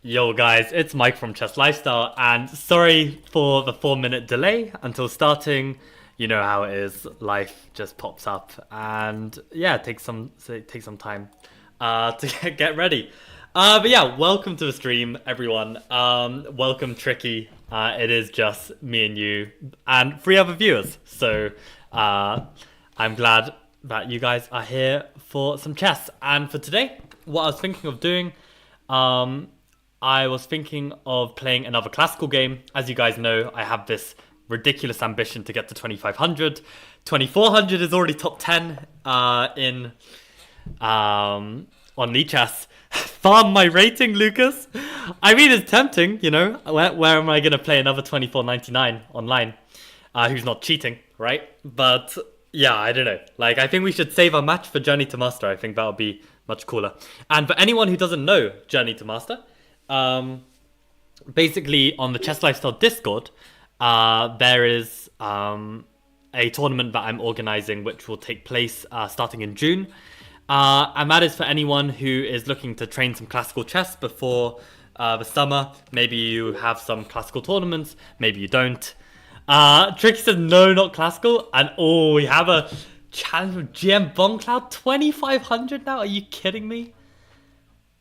Yo guys, it's Mike from Chess Lifestyle, and sorry for the 4 minute delay until starting. You know how it is, life just pops up, and yeah, it takes some time to get ready. But yeah, welcome to the stream, everyone. Welcome Tricky. It is just me and you, and three other viewers. So I'm glad that you guys are here for some chess. And for today, what I was thinking of doing, I was thinking of playing another classical game. As you guys know, I have this ridiculous ambition to get to 2500. 2400 is already top 10 in on Lichess. Farm my rating, Lucas. I mean, it's tempting, you know. Where am I going to play another 2499 online? Who's not cheating, right? But yeah, I don't know. Like, I think we should save our match for Journey to Master. I think that would be much cooler. And for anyone who doesn't know Journey to Master, basically on the Chess Lifestyle Discord, there is a tournament that I'm organizing which will take place starting in June. And that is for anyone who is looking to train some classical chess before the summer. Maybe you have some classical tournaments, maybe you don't. Tricky says no, not classical. And oh, we have a challenge with GM Boncloud 2500 now. Are you kidding me?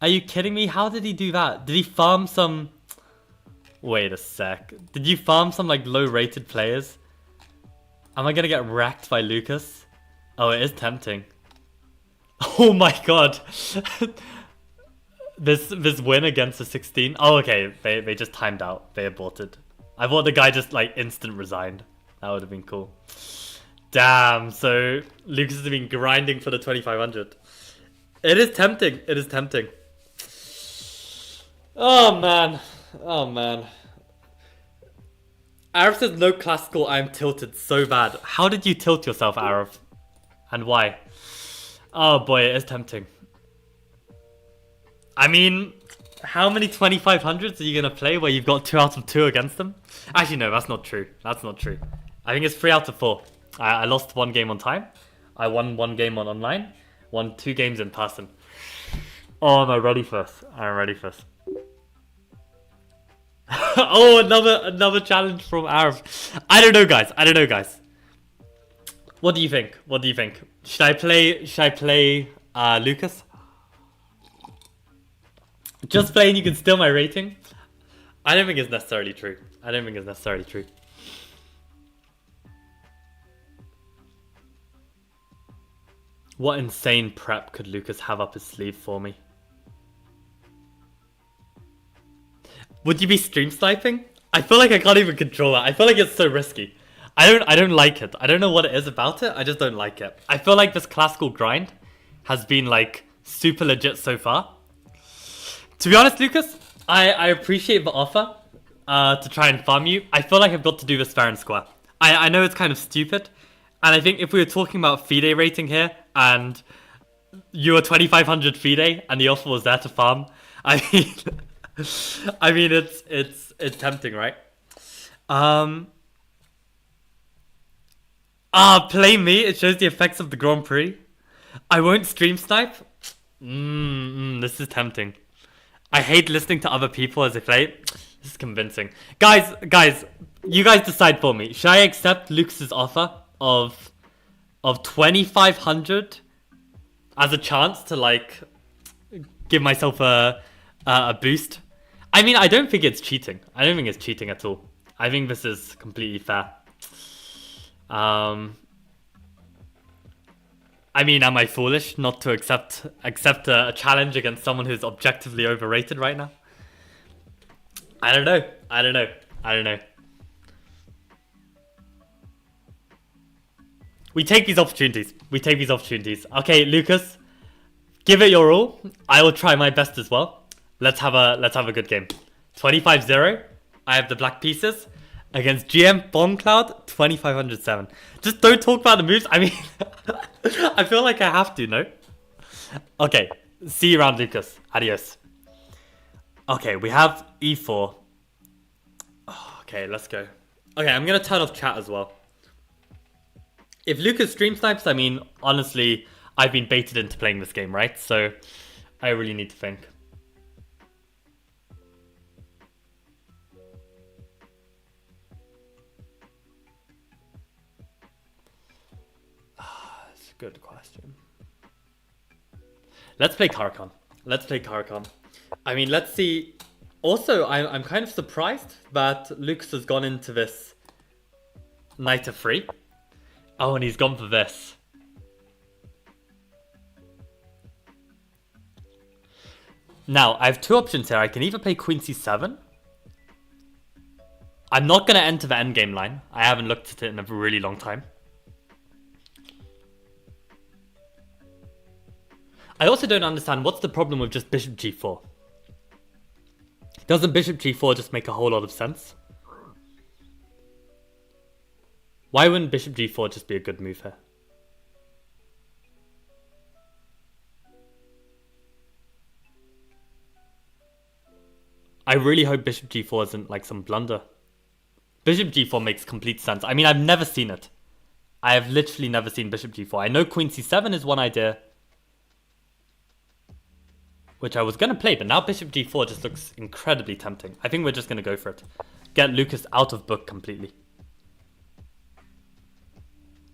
Are you kidding me? How did he do that? Did he farm some... Wait a sec. Did you farm some like low rated players? Am I gonna get wrecked by Lucas? Oh, it is tempting. Oh my god. This win against the 16. Oh, okay. They just timed out. They aborted. I thought the guy just like instant resigned. That would have been cool. Damn. So Lucas has been grinding for the 2500. It is tempting. It is tempting. Oh man. Oh man. Arav says no classical, I'm tilted so bad. How did you tilt yourself, Arav? And why? Oh boy, it is tempting. I mean, how many 2500s are you gonna play where you've got 2 out of 2 against them? Actually no, that's not true. That's not true. I think it's 3 out of 4. I lost 1 game on time. I won 1 game on online. Won 2 games in person. Oh, am I ready for this? I'm ready for this. Oh, another challenge from Arav. I don't know, guys. What do you think? Should I play Lucas? Just playing you can steal my rating? I don't think it's necessarily true. What insane prep could Lucas have up his sleeve for me? Would you be stream sniping? I feel like I can't even control that. I feel like it's so risky. I don't like it. I don't know what it is about it. I just don't like it. I feel like this classical grind has been like super legit so far. To be honest, Lucas, I appreciate the offer to try and farm you. I feel like I've got to do this fair and square. I know it's kind of stupid. And I think if we were talking about FIDE rating here and you were 2500 FIDE and the offer was there to farm, I mean... I mean, it's tempting, right? Play me. It shows the effects of the Grand Prix. I won't stream snipe. This is tempting. I hate listening to other people as they play. This is convincing. Guys, you guys decide for me. Should I accept Lucas's offer of 2500 as a chance to like give myself a boost? I mean, I don't think it's cheating. I don't think it's cheating at all. I think this is completely fair. I mean, am I foolish not to accept a challenge against someone who's objectively overrated right now? I don't know. We take these opportunities. Okay, Lucas, give it your all. I will try my best as well. Let's have a good game. 25-0. I have the black pieces against GM Bombcloud 2507. Just don't talk about the moves. I mean, I feel like I have to, no? Okay, see you around, Lucas. Adios. Okay, we have E4. Oh, okay, let's go. Okay, I'm gonna turn off chat as well. If Lucas stream snipes, I mean, honestly, I've been baited into playing this game, right? So I really need to think. Good question. Let's play Caro-Kann. Let's play Caro-Kann. I mean, let's see. Also, I'm kind of surprised that Lucas has gone into this Knight of 3. Oh, and he's gone for this. Now, I have two options here. I can either play Queen C7. I'm not going to enter the endgame line. I haven't looked at it in a really long time. I also don't understand what's the problem with just Bishop G4. Doesn't Bishop G4 just make a whole lot of sense? Why wouldn't Bishop G4 just be a good move here? I really hope Bishop G4 isn't like some blunder. Bishop G4 makes complete sense. I mean, I've never seen it. I have literally never seen Bishop G4. I know Queen C7 is one idea, which I was going to play, but now Bishop G4 just looks incredibly tempting. I think we're just going to go for it. Get Lucas out of book completely.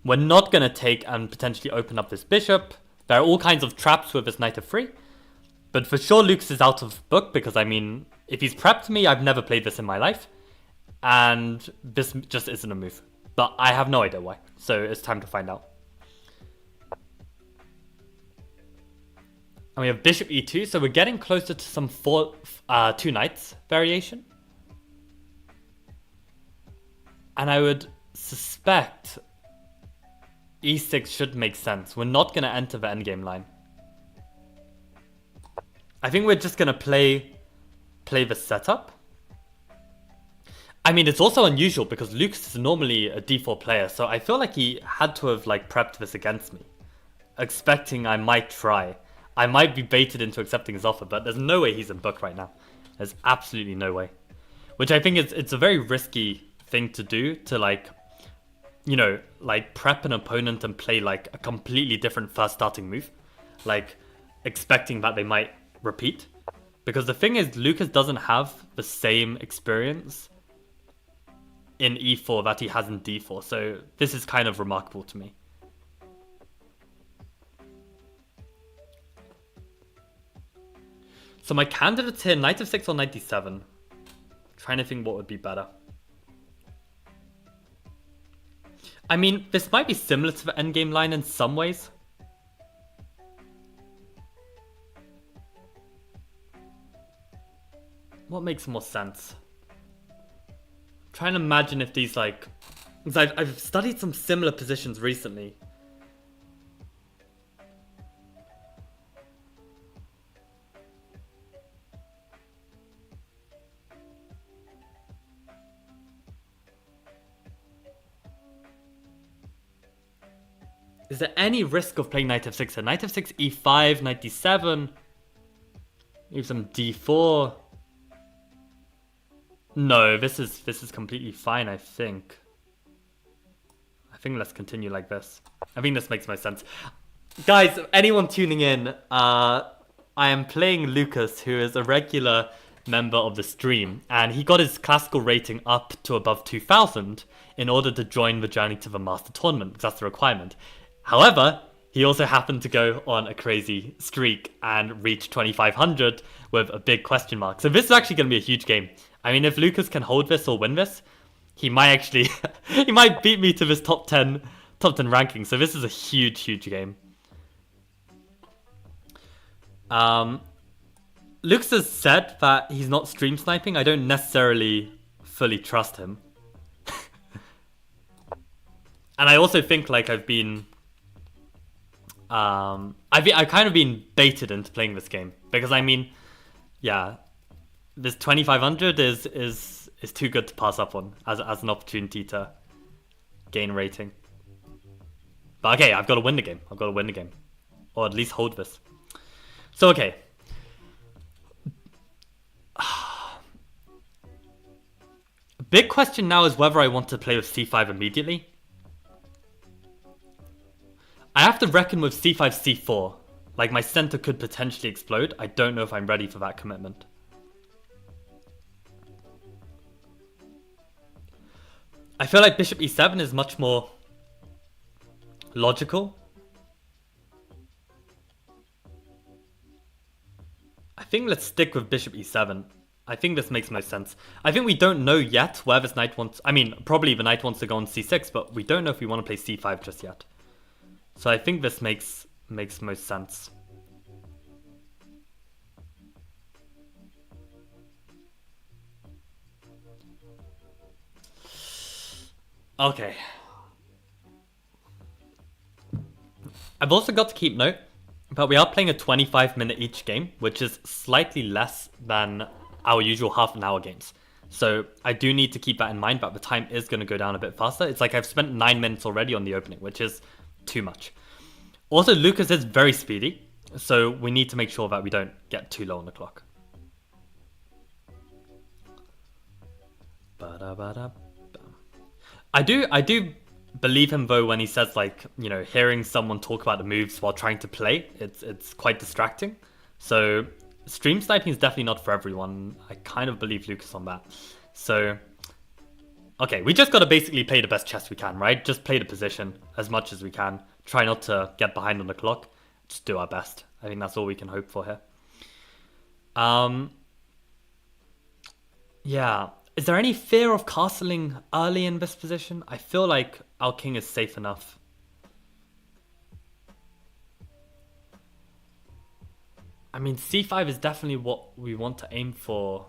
We're not going to take and potentially open up this bishop. There are all kinds of traps with this Knight of 3. But for sure Lucas is out of book because, I mean, if he's prepped me, I've never played this in my life. And this just isn't a move. But I have no idea why. So it's time to find out. And we have Bishop E2, so we're getting closer to some two knights variation. And I would suspect E6 should make sense. We're not going to enter the endgame line. I think we're just going to play the setup. I mean, it's also unusual because Lucas is normally a d4 player, so I feel like he had to have like prepped this against me, expecting I might try. I might be baited into accepting his offer, but there's no way he's in book right now. There's absolutely no way. Which I think it's a very risky thing to do, to like, you know, like prep an opponent and play like a completely different first starting move. Like expecting that they might repeat. Because the thing is, Lucas doesn't have the same experience in e4 that he has in d4. So this is kind of remarkable to me. So my candidates here, Knight of 6 or Knight d7. Trying to think what would be better. I mean, this might be similar to the endgame line in some ways. What makes more sense? I'm trying to imagine if these like... Because I've studied some similar positions recently. Is there any risk of playing Knight f6 here? Knight f6, e5, Knight d7. Maybe some d4. No, this is completely fine, I think. I think let's continue like this. I think this makes most sense. Guys, anyone tuning in, I am playing Lucas, who is a regular member of the stream, and he got his classical rating up to above 2000 in order to join the journey to the master tournament, because that's the requirement. However, he also happened to go on a crazy streak and reach 2500 with a big question mark. So this is actually going to be a huge game. I mean, if Lucas can hold this or win this, he might actually he might beat me to this top 10 ranking. So this is a huge, huge game. Lucas has said that he's not stream sniping. I don't necessarily fully trust him. And I also think like I've kind of been baited into playing this game, because I mean, yeah, this 2500 is too good to pass up on as an opportunity to gain rating. But okay, I've got to win the game. Or at least hold this. So okay. Big question now is whether I want to play with c5 immediately. I have to reckon with c5, c4. Like, my center could potentially explode. I don't know if I'm ready for that commitment. I feel like bishop e7 is much more logical. think let's stick with bishop e7. I think this makes most sense. I think we don't know yet where this knight wants... I mean, probably the knight wants to go on c6, but we don't know if we want to play c5 just yet. So I think this makes most sense. Okay. I've also got to keep note, but we are playing a 25-minute each game, which is slightly less than our usual half an hour games. So I do need to keep that in mind, but the time is going to go down a bit faster. It's like I've spent 9 minutes already on the opening, which is too much. Also, Lucas is very speedy, so we need to make sure that we don't get too low on the clock. I do believe him though when he says, like, you know, hearing someone talk about the moves while trying to play, it's quite distracting. So stream sniping is definitely not for everyone. I kind of believe Lucas on that. So okay, we just got to basically play the best chess we can, right? Just play the position as much as we can. Try not to get behind on the clock. Just do our best. I think that's all we can hope for here. Yeah. Is there any fear of castling early in this position? I feel like our king is safe enough. I mean, c5 is definitely what we want to aim for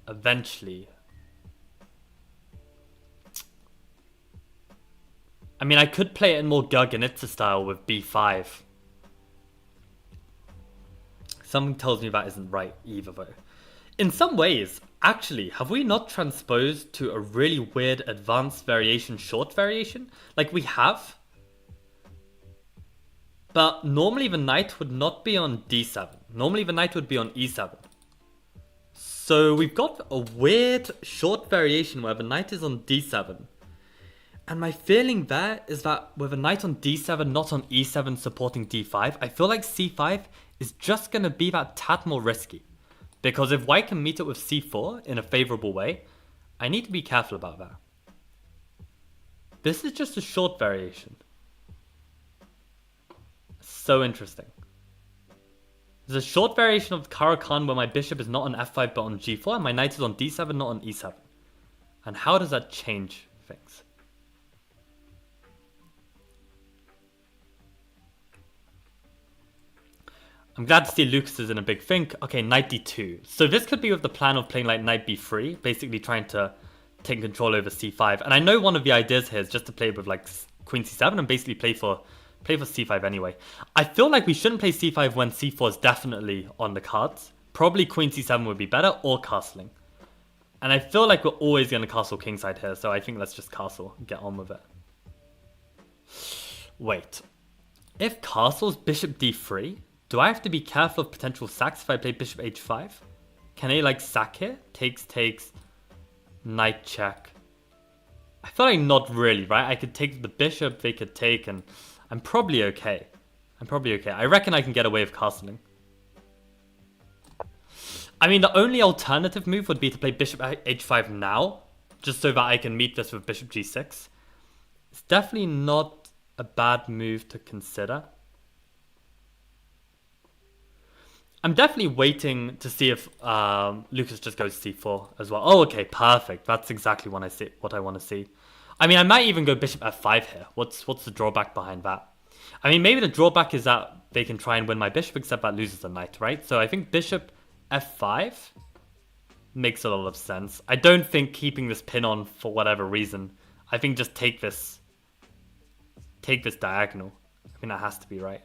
eventually. I mean, I could play it in more Gurgenidze style with b5. Something tells me that isn't right either, though. In some ways, actually, have we not transposed to a really weird advanced variation, short variation? Like, we have. But normally the knight would not be on d7. Normally the knight would be on e7. So we've got a weird short variation where the knight is on d7. And my feeling there is that with a knight on d7, not on e7 supporting d5, I feel like c5 is just going to be that tad more risky. Because if white can meet it with c4 in a favorable way, I need to be careful about that. This is just a short variation. So interesting. There's a short variation of Caro-Kann where my bishop is not on f5 but on g4 and my knight is on d7, not on e7. And how does that change things? I'm glad to see Lucas is in a big think. Okay, knight d2. So this could be with the plan of playing like knight b3, basically trying to take control over c5. And I know one of the ideas here is just to play with like queen c7 and basically play for c5 anyway. I feel like we shouldn't play c5 when c4 is definitely on the cards. Probably queen c7 would be better, or castling. And I feel like we're always going to castle kingside here, so I think let's just castle and get on with it. Wait. If castles bishop d3, do I have to be careful of potential sacks if I play bishop h5? Can they like sack here? Takes, knight check. I feel like not really, right? I could take the bishop, they could take, and I'm probably okay. I reckon I can get away with castling. I mean, the only alternative move would be to play bishop h5 now, just so that I can meet this with bishop g6. It's definitely not a bad move to consider. I'm definitely waiting to see if Lucas just goes c4 as well. Oh, okay, perfect. That's exactly what I want to see. I mean, I might even go bishop f5 here. What's the drawback behind that? I mean, maybe the drawback is that they can try and win my bishop, except that loses the knight, right? So I think bishop f5 makes a lot of sense. I don't think keeping this pin on for whatever reason. I think just take this diagonal. I think that has to be right.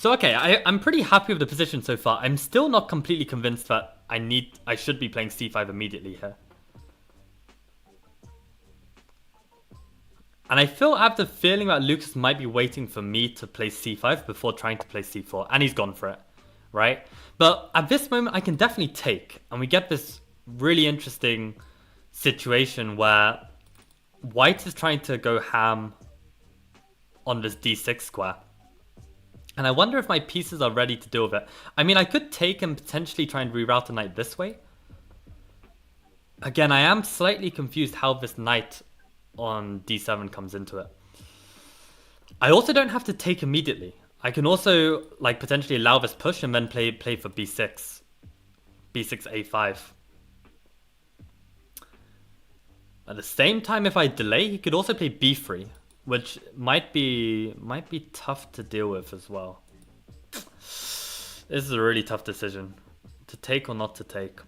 So okay, I'm pretty happy with the position so far. I'm still not completely convinced that I should be playing c5 immediately here. And I have the feeling that Lucas might be waiting for me to play c5 before trying to play c4. And he's gone for it, right? But at this moment, I can definitely take. And we get this really interesting situation where white is trying to go ham on this d6 square. And I wonder if my pieces are ready to deal with it. I mean, I could take and potentially try and reroute the knight this way. Again, I am slightly confused how this knight on d7 comes into it. I also don't have to take immediately. I can also like potentially allow this push and then play for b6. b6, a5. At the same time, if I delay, he could also play b3, which might be tough to deal with as well. This is a really tough decision. To take or not to take.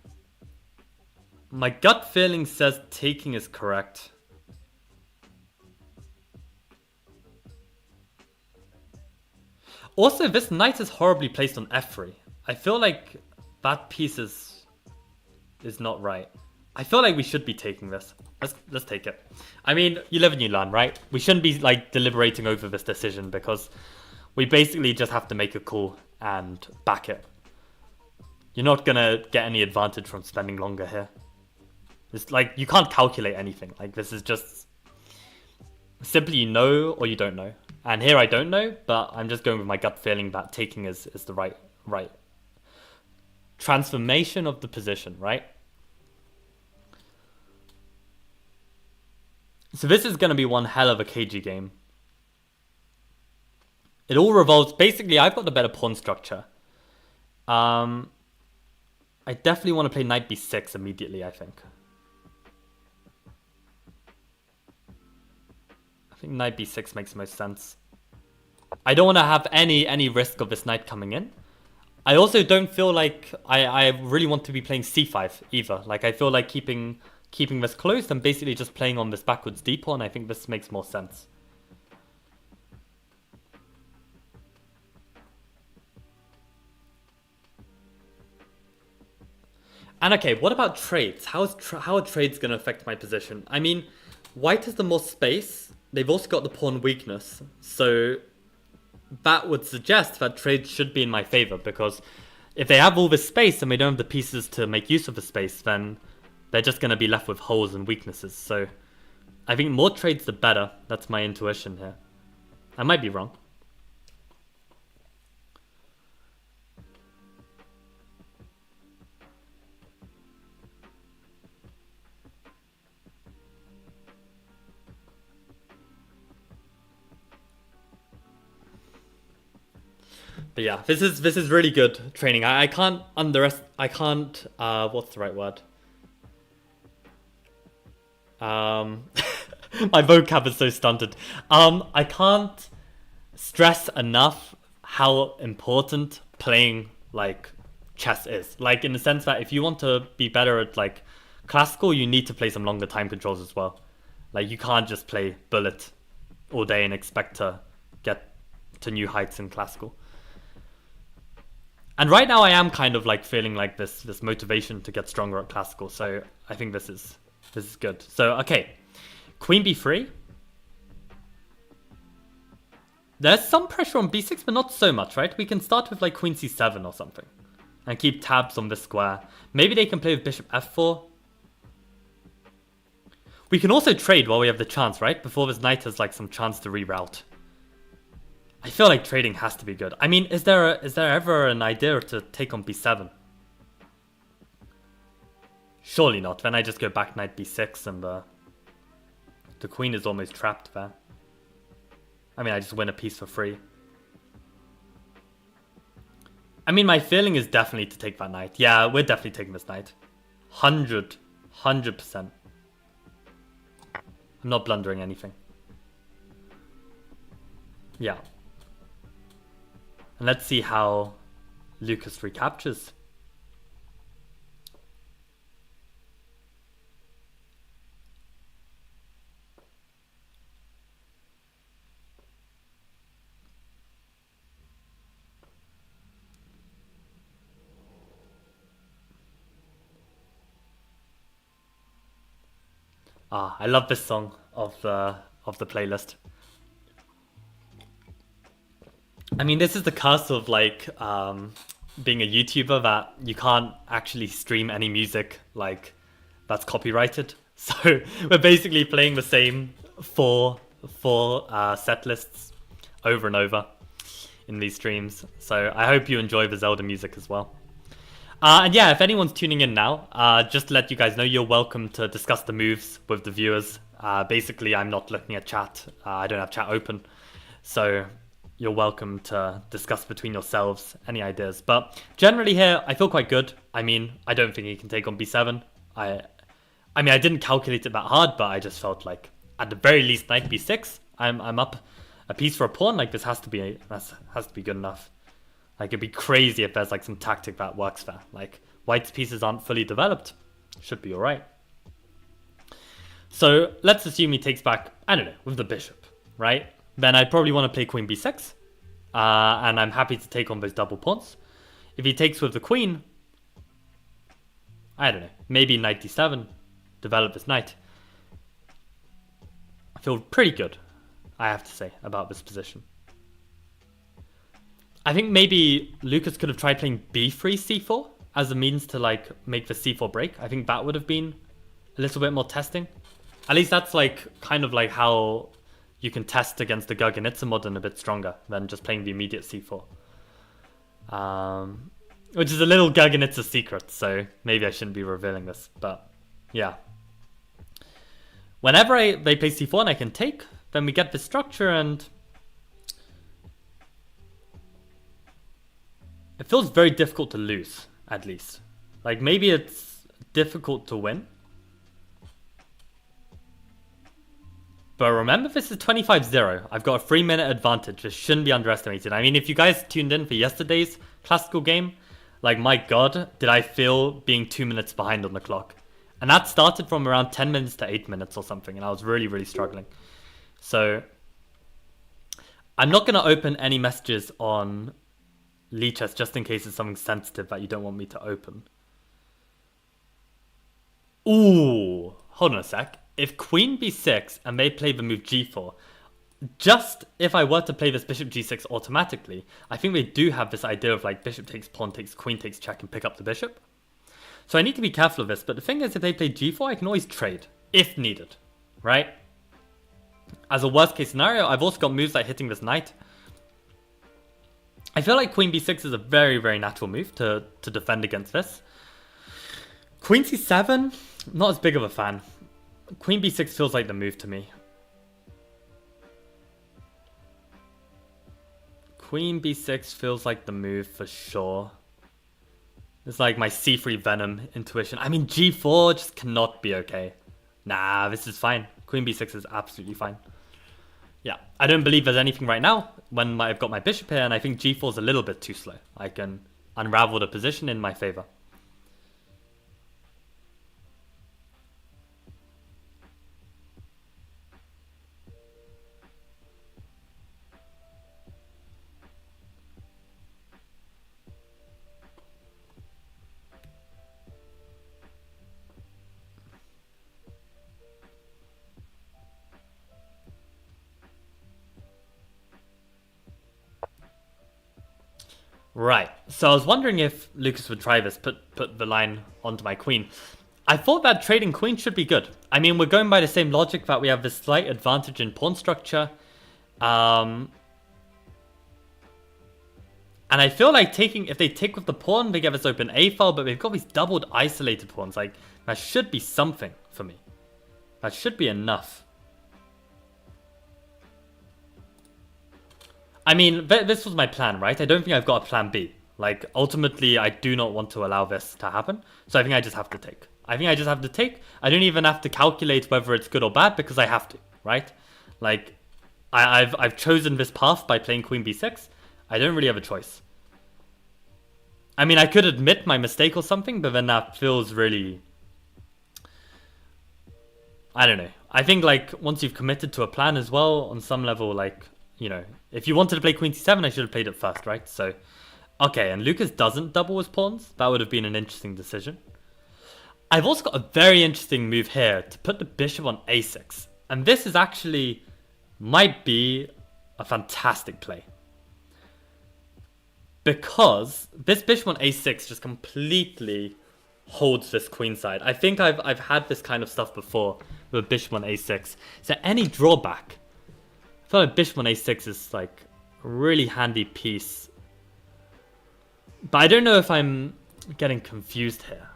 My gut feeling says taking is correct. Also, this knight is horribly placed on f3. I feel like that piece is not right. I feel like we should be taking this. Let's take it. I mean, you live and you learn, right? We shouldn't be like deliberating over this decision because we basically just have to make a call and back it. You're not gonna get any advantage from spending longer here. It's like you can't calculate anything. Like this is just simply you know or you don't know. And here I don't know, but I'm just going with my gut feeling that taking is the right transformation of the position, right? So this is going to be one hell of a cagey game. It all revolves... Basically, I've got the better pawn structure. I definitely want to play knight b6 immediately, I think. I think knight b6 makes the most sense. I don't want to have any risk of this knight coming in. I also don't feel like I really want to be playing c5 either. Like, I feel like keeping this closed and basically just playing on this backwards d pawn. I think this makes more sense. And okay, what about trades? How are trades going to affect my position? I mean, white has the more space. They've also got the pawn weakness. So that would suggest that trades should be in my favor, because if they have all this space and they don't have the pieces to make use of the space, then they're just going to be left with holes and weaknesses. So I think more trades the better. That's my intuition here. I might be wrong. But yeah, this is really good training. I can't what's the right word? My vocab is so stunted. I can't stress enough how important playing like chess is. Like in the sense that if you want to be better at like classical, you need to play some longer time controls as well. Like you can't just play bullet all day and expect to get to new heights in classical. And right now I am kind of like feeling like this motivation to get stronger at classical. So I think this is good. So okay, queen b3. There's some pressure on b6, but not so much, right? We can start with like queen c7 or something and keep tabs on this square. Maybe they can play with bishop f4. We can also trade while we have the chance, right? Before this knight has like some chance to reroute. I feel like trading has to be good. I mean, is there ever an idea to take on b7? Surely not. Then I just go back knight b6 and the queen is almost trapped there. I mean, I just win a piece for free. I mean, my feeling is definitely to take that knight. Yeah, we're definitely taking this knight. 100%. I'm not blundering anything. Yeah. And let's see how Lucas recaptures. Ah, I love this song of the playlist. I mean, this is the curse of like being a YouTuber, that you can't actually stream any music like that's copyrighted. So we're basically playing the same four set lists. over and over in these streams. So I hope you enjoy the Zelda music as well. And yeah, if anyone's tuning in now, just to let you guys know, you're welcome to discuss the moves with the viewers. Basically, I'm not looking at chat. I don't have chat open. So you're welcome to discuss between yourselves any ideas. But generally here, I feel quite good. I mean, I don't think he can take on b7. I mean, I didn't calculate it that hard, but I just felt like at the very least knight b6. I'm up a piece for a pawn. Like this has to be good enough. Like it'd be crazy if there's like some tactic that works there. Like white's pieces aren't fully developed. Should be all right. So let's assume he takes back, I don't know, with the bishop, right? Then I'd probably want to play queen b6. And I'm happy to take on those double pawns. If he takes with the queen, I don't know, maybe knight d7, develop this knight. I feel pretty good, I have to say, about this position. I think maybe Lucas could have tried playing b3 c4 as a means to like make the c4 break. I think that would have been a little bit more testing. At least that's like kind of like how you can test against the Gurgenitsa modern a bit stronger than just playing the immediate c4. Which is a little Gurgenitsa secret, so maybe I shouldn't be revealing this, but yeah. Whenever they play c4 and I can take, then we get the structure and it feels very difficult to lose, at least. Like maybe it's difficult to win. But remember, this is 25-0. I've got a 3-minute advantage. This shouldn't be underestimated. I mean, if you guys tuned in for yesterday's classical game, like, my god, did I feel being 2 minutes behind on the clock. And that started from around 10 minutes to 8 minutes or something. And I was really, really struggling. So I'm not going to open any messages on Lichess just in case it's something sensitive that you don't want me to open. Ooh, hold on a sec. If queen b6 and they play the move g4, just if I were to play this bishop g6 automatically, I think they do have this idea of like bishop takes, pawn takes, queen takes check and pick up the bishop. So I need to be careful of this, but the thing is if they play g4, I can always trade, if needed, right? As a worst case scenario, I've also got moves like hitting this knight. I feel like queen b6 is a very, very natural move to defend against this. Queen c7, not as big of a fan. Queen b6 feels like the move to me. Queen b6 feels like the move for sure. It's like my c3 Venom intuition. I mean, g4 just cannot be okay. Nah, this is fine. Queen b6 is absolutely fine. Yeah, I don't believe there's anything right now when I've got my bishop here, and I think g4 is a little bit too slow. I can unravel the position in my favor. Right, so I was wondering if Lucas would try this, put the line onto my queen. I thought that trading queen should be good. I mean, we're going by the same logic that we have this slight advantage in pawn structure. And I feel like if they take with the pawn, they get this open A file, but they've got these doubled isolated pawns. Like, that should be something for me. That should be enough. I mean, this was my plan, right? I don't think I've got a plan B. Like, ultimately, I do not want to allow this to happen. So I think I just have to take. I don't even have to calculate whether it's good or bad because I have to, right? Like, I've chosen this path by playing queen b6. I don't really have a choice. I mean, I could admit my mistake or something, but then that feels really... I don't know. I think, like, once you've committed to a plan as well, on some level, like... You know, if you wanted to play queen c7, I should have played it first, right? So, okay, and Lucas doesn't double his pawns. That would have been an interesting decision. I've also got a very interesting move here to put the bishop on a6. And this is actually, might be a fantastic play. Because this bishop on a6 just completely holds this queen side. I think I've had this kind of stuff before with bishop on a6. Is there any drawback? I feel like bishop on a6 is like really handy piece. But I don't know if I'm getting confused here.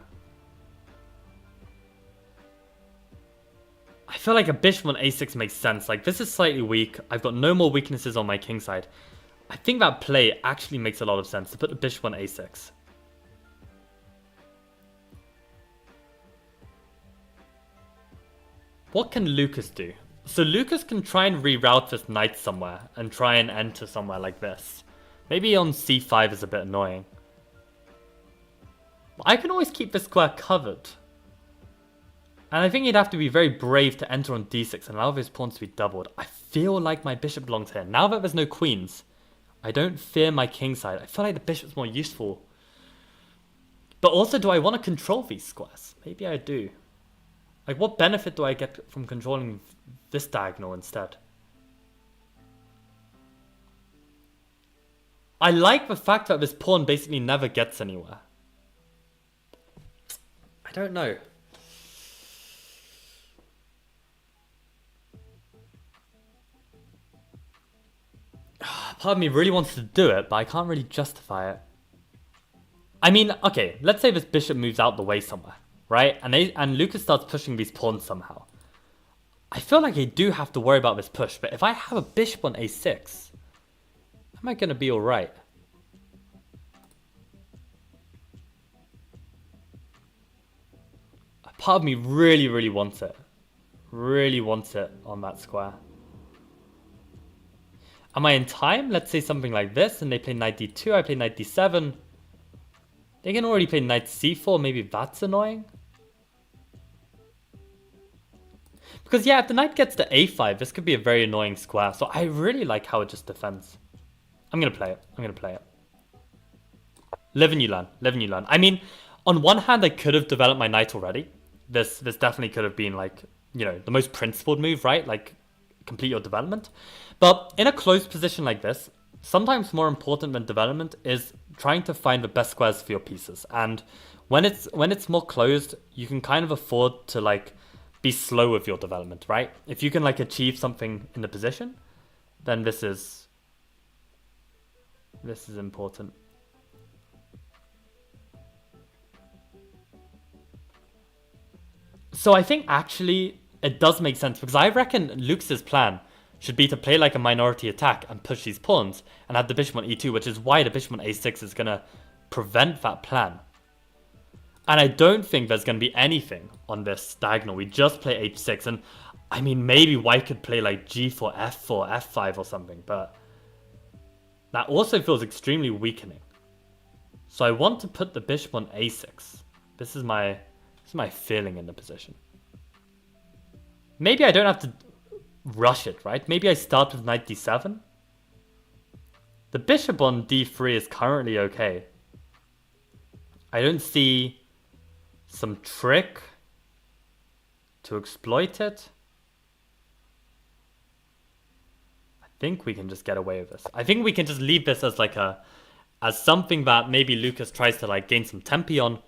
I feel like a bishop on a6 makes sense. Like, this is slightly weak. I've got no more weaknesses on my king side. I think that play actually makes a lot of sense to put the bishop on a6. What can Lucas do? So Lucas can try and reroute this knight somewhere and try and enter somewhere like this. Maybe on c5 is a bit annoying. I can always keep this square covered. And I think he'd have to be very brave to enter on d6 and allow his pawns to be doubled. I feel like my bishop belongs here. Now that there's no queens, I don't fear my king side. I feel like the bishop's more useful. But also, do I want to control these squares? Maybe I do. Like, what benefit do I get from controlling this diagonal instead? I like the fact that this pawn basically never gets anywhere. I don't know. Part of me really wants to do it, but I can't really justify it. I mean, okay, let's say this bishop moves out the way somewhere, right? And Lucas starts pushing these pawns somehow. I feel like I do have to worry about this push, but if I have a bishop on a6, am I going to be alright? Part of me really, really wants it. Really wants it on that square. Am I in time? Let's say something like this, and they play knight d2, I play knight d7. They can already play knight c4, maybe that's annoying. Because yeah, if the knight gets to a5, this could be a very annoying square. So I really like how it just defends. I'm going to play it. I'm going to play it. Live and you learn. Live and you learn. I mean, on one hand, I could have developed my knight already. This definitely could have been like, you know, the most principled move, right? Like, complete your development. But in a closed position like this, sometimes more important than development is trying to find the best squares for your pieces. And when it's more closed, you can kind of afford to like be slow with your development, right? If you can like achieve something in the position, then this is important. So I think actually it does make sense, because I reckon Lucas's plan should be to play like a minority attack and push these pawns and have the bishop on e2, which is why the bishop on a6 is going to prevent that plan. And I don't think there's going to be anything on this diagonal. We just play h6, and I mean, maybe white could play like g4, f4, f5 or something, but that also feels extremely weakening. So I want to put the bishop on a6. This is my feeling in the position. Maybe I don't have to rush it, right? Maybe I start with knight d7. The bishop on d3 is currently okay. I don't see some trick to exploit it. I think we can just get away with this. I think we can just leave this as like as something that maybe Lucas tries to like gain some tempi on,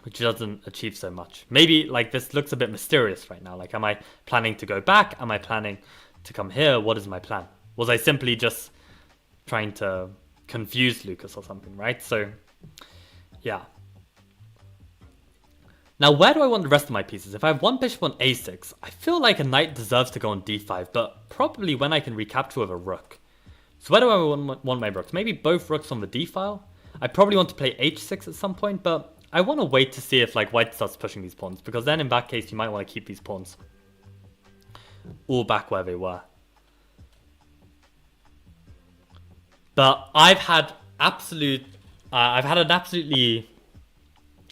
which doesn't achieve so much. Maybe like this looks a bit mysterious right now. Like, am I planning to go back? Am I planning to come here? What is my plan? Was I simply just trying to confuse Lucas or something, right? So, yeah. Now, where do I want the rest of my pieces? If I have one bishop on a6, I feel like a knight deserves to go on d5, but probably when I can recapture with a rook. So where do I want my rooks? Maybe both rooks on the d file? I probably want to play h6 at some point, but I want to wait to see if like white starts pushing these pawns, because then in that case you might want to keep these pawns all back where they were. But I've had an absolutely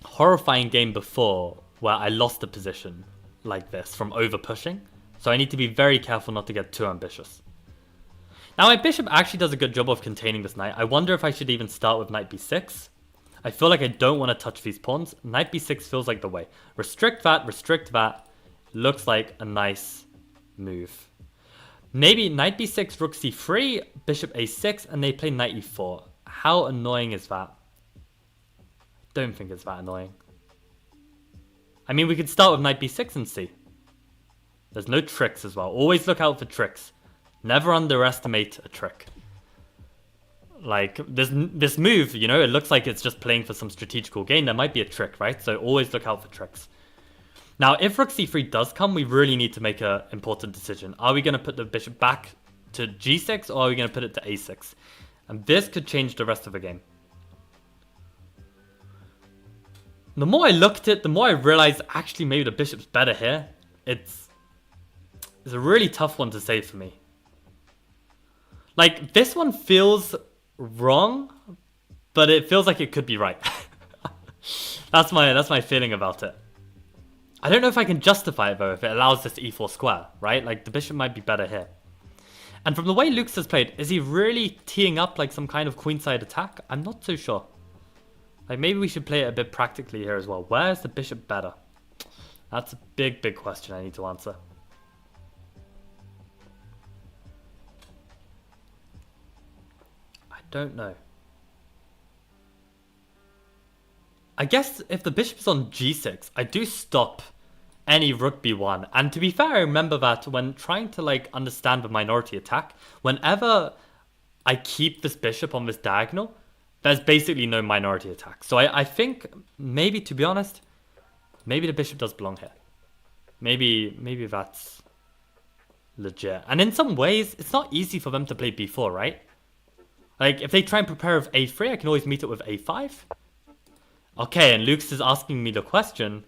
horrifying game before where I lost a position like this from over pushing. So I need to be very careful not to get too ambitious. Now my bishop actually does a good job of containing this knight. I wonder if I should even start with knight b6. I feel like I don't want to touch these pawns. Knight b6 feels like the way. Restrict that. Looks like a nice move. Maybe knight b6, rook c3, bishop a6, and they play knight e4. How annoying is that? I don't think it's that annoying. I mean, we could start with knight b6 and see. There's no tricks as well. Always look out for tricks. Never underestimate a trick. like this move, you know, it looks like it's just playing for some strategical gain. There might be a trick, right? So always look out for tricks. Now, if rook c3 does come, we really need to make an important decision. Are we going to put the bishop back to g6, or are we going to put it to a6? And this could change the rest of the game. The more I looked at it, the more I realized actually maybe the bishop's better here. It's a really tough one to say for me. Like, this one feels wrong, but it feels like it could be right. That's my feeling about it. I don't know if I can justify it though if it allows this e4 square, right? Like, the bishop might be better here. And from the way Luke's has played, is he really teeing up like some kind of queenside attack? I'm not so sure. Like, maybe we should play it a bit practically here as well. Where is the bishop better? That's a big, big question I need to answer. I don't know. I guess if the bishop's on g6, I do stop any rook b1. And to be fair, I remember that when trying to like understand the minority attack, whenever I keep this bishop on this diagonal, there's basically no minority attack. So I think maybe, to be honest, maybe the bishop does belong here. Maybe that's legit. And in some ways, it's not easy for them to play b4, right? Like, if they try and prepare with a3, I can always meet it with a5. Okay, and Luke's is asking me the question.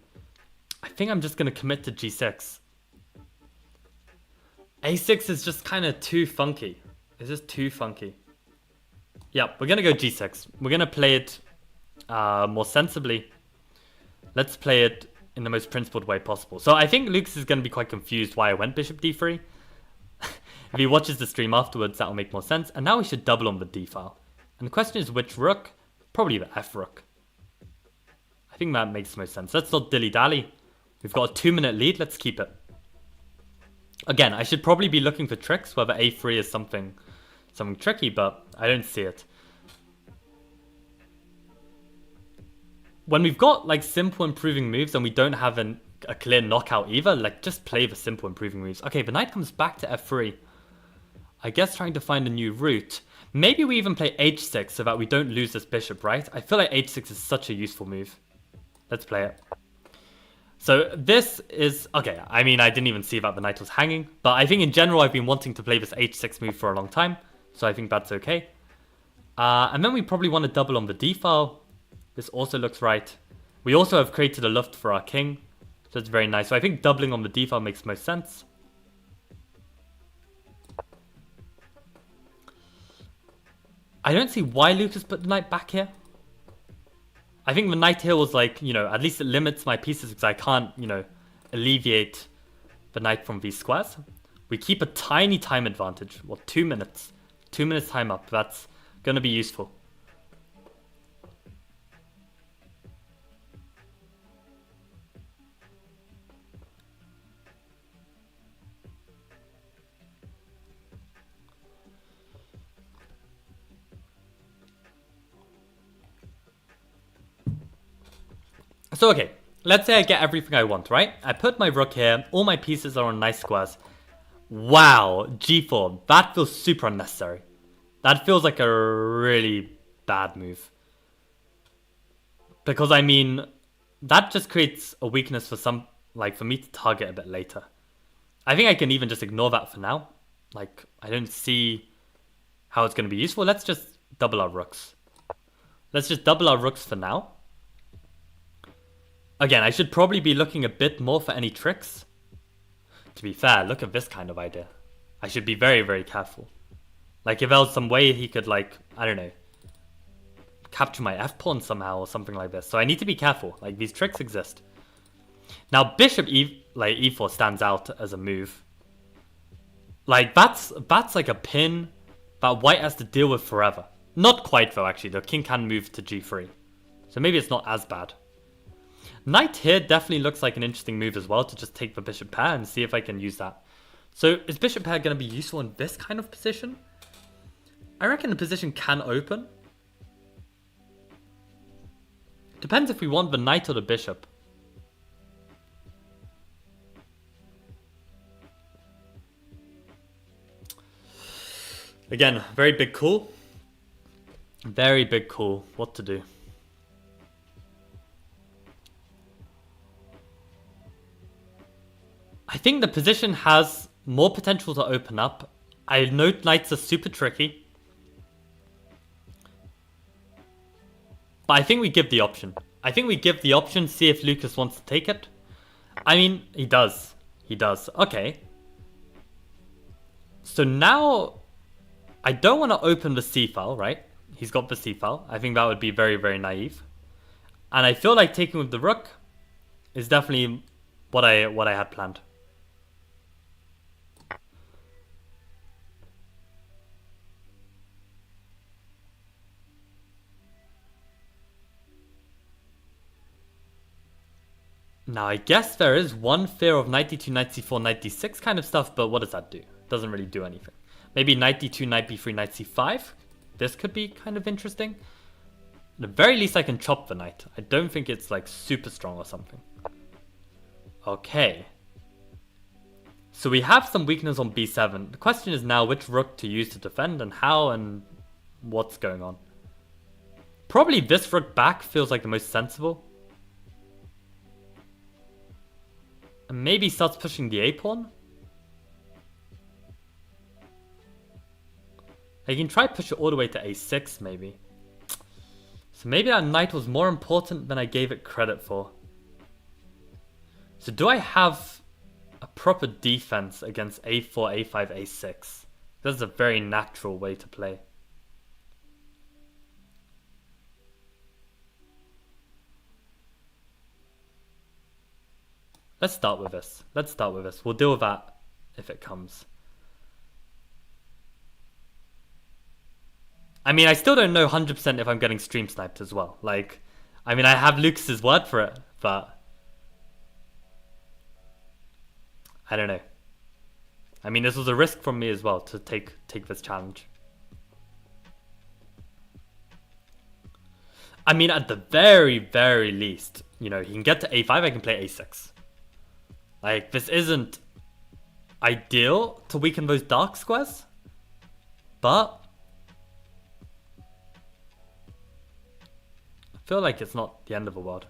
I think I'm just going to commit to g6. a6 is just kind of too funky. It's just too funky. Yeah, we're going to go g6. We're going to play it more sensibly. Let's play it in the most principled way possible. So I think Luke's is going to be quite confused why I went bishop d3. If he watches the stream afterwards, that will make more sense. And now we should double on the d file. And the question is which rook? Probably the f rook. I think that makes the most sense. Let's not dilly-dally. We've got a 2-minute lead. Let's keep it. Again, I should probably be looking for tricks, whether a3 is something tricky, but I don't see it. When we've got like simple improving moves and we don't have a clear knockout either, like just play the simple improving moves. Okay, the knight comes back to f3. I guess trying to find a new route. Maybe we even play h6 so that we don't lose this bishop, right? I feel like h6 is such a useful move. Let's play it. So this is... Okay, I mean, I didn't even see that the knight was hanging. But I think in general, I've been wanting to play this h6 move for a long time. So I think that's okay. And then we probably want to double on the d file. This also looks right. We also have created a luft for our king. So it's very nice. So I think doubling on the d file makes most sense. I don't see why Lucas put the knight back here. I think the knight here was like, you know, at least it limits my pieces because I can't, you know, alleviate the knight from these squares. We keep a tiny time advantage. Well, 2 minutes. 2 minutes time up. That's going to be useful. So, okay, let's say I get everything I want, right? I put my rook here. All my pieces are on nice squares. Wow, g4. That feels super unnecessary. That feels like a really bad move. Because, I mean, that just creates a weakness for some, like, for me to target a bit later. I think I can even just ignore that for now. Like, I don't see how it's going to be useful. Let's just double our rooks. Let's just double our rooks for now. Again, I should probably be looking a bit more for any tricks. To be fair, look at this kind of idea. I should be very, very careful. Like, if there was some way he could, like, I don't know, capture my f-pawn somehow or something like this. So I need to be careful. Like, these tricks exist. Now, bishop e4 stands out as a move. Like, that's like a pin that white has to deal with forever. Not quite, though, actually. The king can move to g3. So maybe it's not as bad. Knight here definitely looks like an interesting move as well, to just take the bishop pair and see if I can use that. So is bishop pair going to be useful in this kind of position? I reckon the position can open. Depends if we want the knight or the bishop. Again, very big call. Very big call. What to do? I think the position has more potential to open up. I know knights are super tricky. But I think we give the option. I think we give the option, see if Lucas wants to take it. I mean, he does. He does. Okay. So now, I don't want to open the c-file, right? He's got the c-file. I think that would be very, very naive. And I feel like taking with the rook is definitely what I had planned. Now, I guess there is one fear of knight d2, knight c4, knight d6 kind of stuff, but what does that do? Doesn't really do anything. Maybe knight d2, knight b3, knight c5. This could be kind of interesting. At the very least, I can chop the knight. I don't think it's like super strong or something. Okay. So we have some weakness on b7. The question is now which rook to use to defend and how and what's going on. Probably this rook back feels like the most sensible. And maybe starts pushing the a-pawn. I can try push it all the way to a6 maybe. So maybe that knight was more important than I gave it credit for. So do I have a proper defense against a4, a5, a6? That's a very natural way to play. Let's start with this. Let's start with this. We'll deal with that if it comes. I mean, I still don't know 100% if I'm getting stream sniped as well. Like, I mean, I have Lucas's word for it, but I don't know. I mean, this was a risk from me as well to take this challenge. I mean, at the very, very least, you know, he can get to a5, I can play a6. Like, this isn't ideal to weaken those dark squares, but I feel like it's not the end of the world.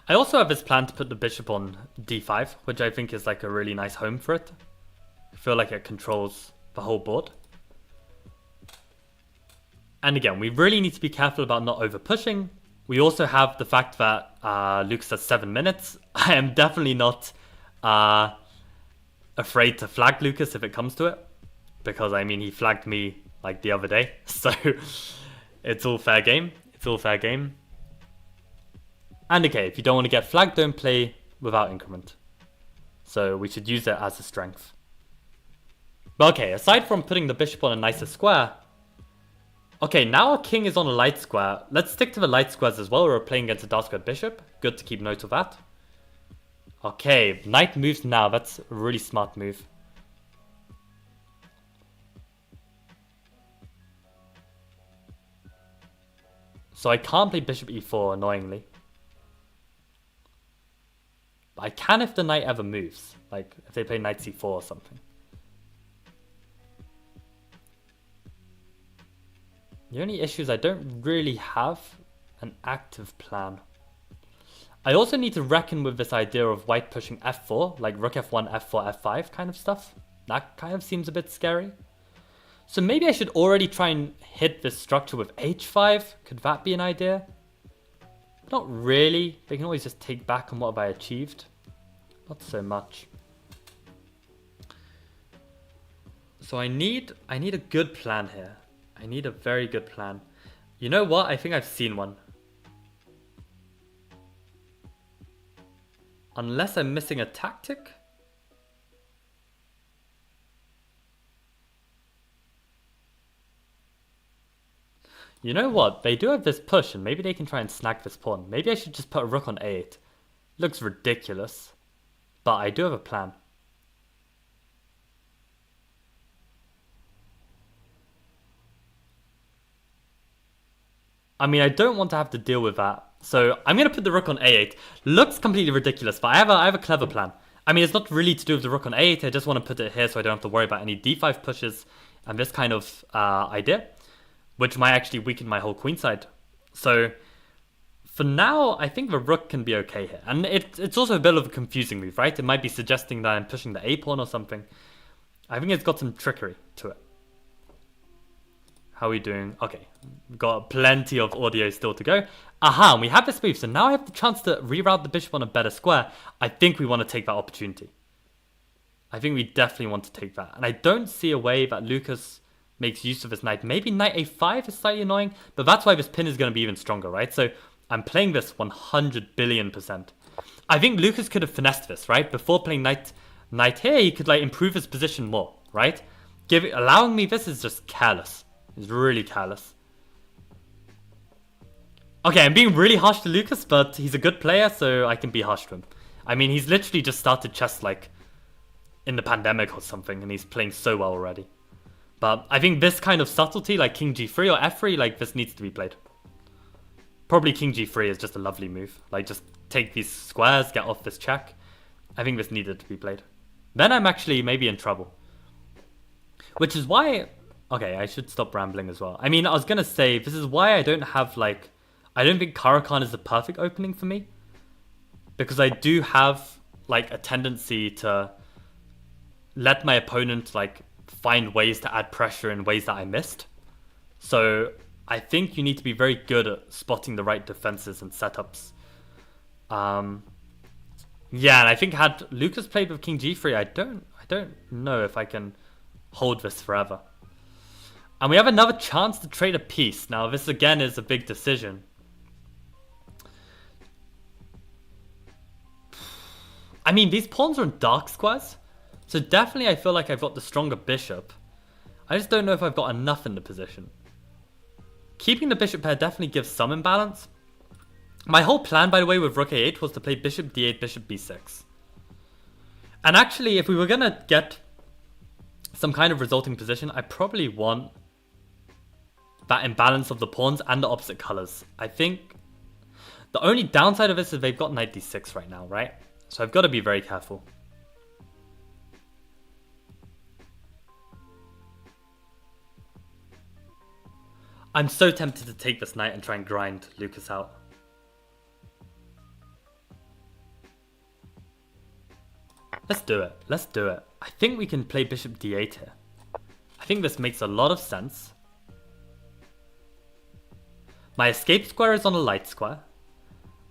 I also have this plan to put the bishop on d5, which I think is like a really nice home for it. I feel like it controls the whole board. And again, we really need to be careful about not over pushing. We also have the fact that Lucas has 7 minutes. I am definitely not afraid to flag Lucas if it comes to it. Because, I mean, he flagged me like the other day. So, it's all fair game. It's all fair game. And okay, if you don't want to get flagged, don't play without increment. So, we should use it as a strength. But okay, aside from putting the bishop on a nicer square, okay, now our king is on a light square. Let's stick to the light squares as well. We're playing against a dark squared bishop. Good to keep note of that. Okay, knight moves now. That's a really smart move. So I can't play bishop e4, annoyingly. But I can if the knight ever moves. Like, if they play knight c4 or something. The only issue is I don't really have an active plan. I also need to reckon with this idea of white pushing f4, like rook f1, f4, f5 kind of stuff. That kind of seems a bit scary. So maybe I should already try and hit this structure with h5. Could that be an idea? Not really. They can always just take back on what have I achieved. Not so much. So I need a good plan here. I need a very good plan. You know what? I think I've seen one. Unless I'm missing a tactic? You know what? They do have this push and maybe they can try and snag this pawn. Maybe I should just put a rook on a8. Looks ridiculous. But I do have a plan. I mean, I don't want to have to deal with that. So I'm going to put the rook on a8. Looks completely ridiculous, but I have a clever plan. I mean, it's not really to do with the rook on a8. I just want to put it here so I don't have to worry about any d5 pushes and this kind of idea, which might actually weaken my whole queenside. So for now, I think the rook can be okay here. And it's also a bit of a confusing move, right? It might be suggesting that I'm pushing the a pawn or something. I think it's got some trickery to it. How are we doing? Okay, we've got plenty of audio still to go. Aha, and we have this move, so now I have the chance to reroute the bishop on a better square. I think we want to take that opportunity. I think we definitely want to take that. And I don't see a way that Lucas makes use of his knight. Maybe knight a5 is slightly annoying, but that's why this pin is going to be even stronger, right? So I'm playing this 100 billion%. I think Lucas could have finessed this, right? Before playing knight here, he could like improve his position more, right? Allowing me this is just careless. It's really careless. Okay, I'm being really harsh to Lucas, but he's a good player, so I can be harsh to him. I mean, he's literally just started chess like in the pandemic or something, and he's playing so well already. But I think this kind of subtlety, like king g3 or f3, like this needs to be played. Probably king g3 is just a lovely move. Like just take these squares, get off this check. I think this needed to be played. Then I'm actually maybe in trouble. Which is why... Okay, I should stop rambling as well. I mean, I was going to say, this is why I don't have, like... I don't think Caro-Kann is the perfect opening for me. Because I do have, like, a tendency to let my opponent, like, find ways to add pressure in ways that I missed. So, I think you need to be very good at spotting the right defenses and setups. Yeah, and I think had Lucas played with king g3, I don't know if I can hold this forever. And we have another chance to trade a piece. Now, this again is a big decision. I mean, these pawns are in dark squares. So definitely I feel like I've got the stronger bishop. I just don't know if I've got enough in the position. Keeping the bishop pair definitely gives some imbalance. My whole plan, by the way, with rook a8 was to play bishop d8, bishop b6. And actually, if we were going to get some kind of resulting position, I probably want that imbalance of the pawns and the opposite colors. I think the only downside of this is they've got knight d6 right now, right? So I've got to be very careful. I'm so tempted to take this knight and try and grind Lucas out. Let's do it. Let's do it. I think we can play bishop d8 here. I think this makes a lot of sense. My escape square is on a light square.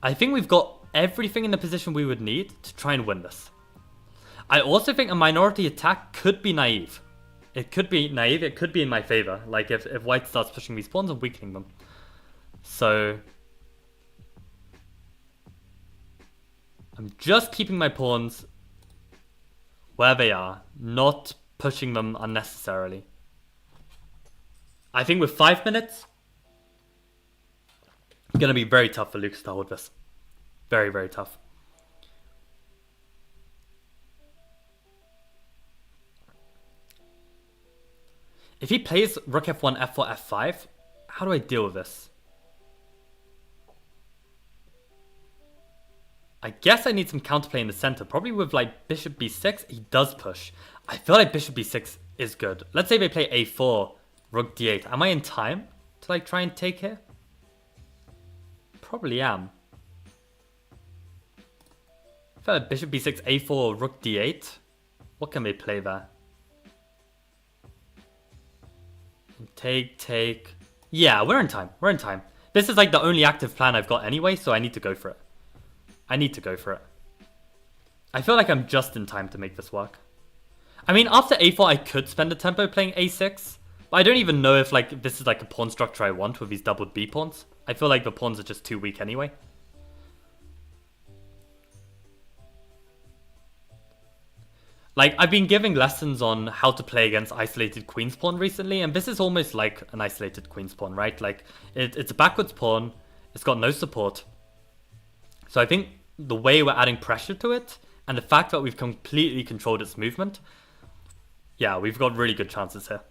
I think we've got everything in the position we would need to try and win this. I also think a minority attack could be naive. It could be naive, it could be in my favor. Like if white starts pushing these pawns and weakening them. So I'm just keeping my pawns where they are, not pushing them unnecessarily. I think with 5 minutes, it's going to be very tough for Lucas to hold this. Very, very tough. If he plays rook f1, f4, f5, how do I deal with this? I guess I need some counterplay in the center. Probably with like bishop b6, he does push. I feel like bishop b6 is good. Let's say they play a4, rook d8. Am I in time to like try and take here? Probably am. I feel like bishop b6, a4, rook d8. What can they play there? Take. Yeah, we're in time. We're in time. This is like the only active plan I've got anyway, so I need to go for it. I need to go for it. I feel like I'm just in time to make this work. I mean, after a4, I could spend a tempo playing a6. But I don't even know if like this is like a pawn structure I want with these doubled b pawns. I feel like the pawns are just too weak anyway. Like, I've been giving lessons on how to play against isolated queen's pawn recently, and this is almost like an isolated queen's pawn, right? Like, it's a backwards pawn, it's got no support. So I think the way we're adding pressure to it, and the fact that we've completely controlled its movement, yeah, we've got really good chances here.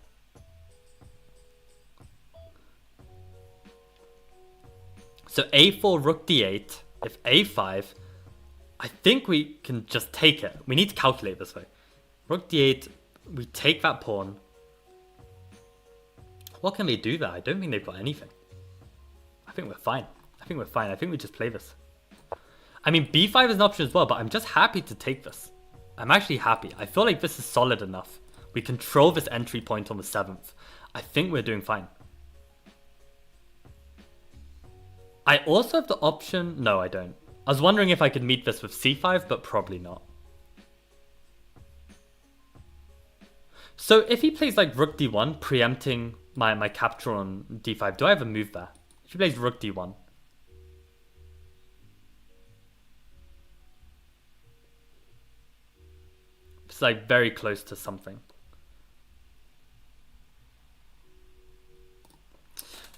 So a4, rook d8. If a5, I think we can just take it. We need to calculate this way. Rook d8, we take that pawn. What can they do there? I don't think they've got anything. I think we're fine. I think we're fine. I think we just play this. I mean, b5 is an option as well, but I'm just happy to take this. I'm actually happy. I feel like this is solid enough. We control this entry point on the 7th. I think we're doing fine. I also have the option... No, I don't. I was wondering if I could meet this with c5, but probably not. So if he plays like rook d1, preempting my capture on d5, do I have a move there? If he plays rook d1. It's like very close to something.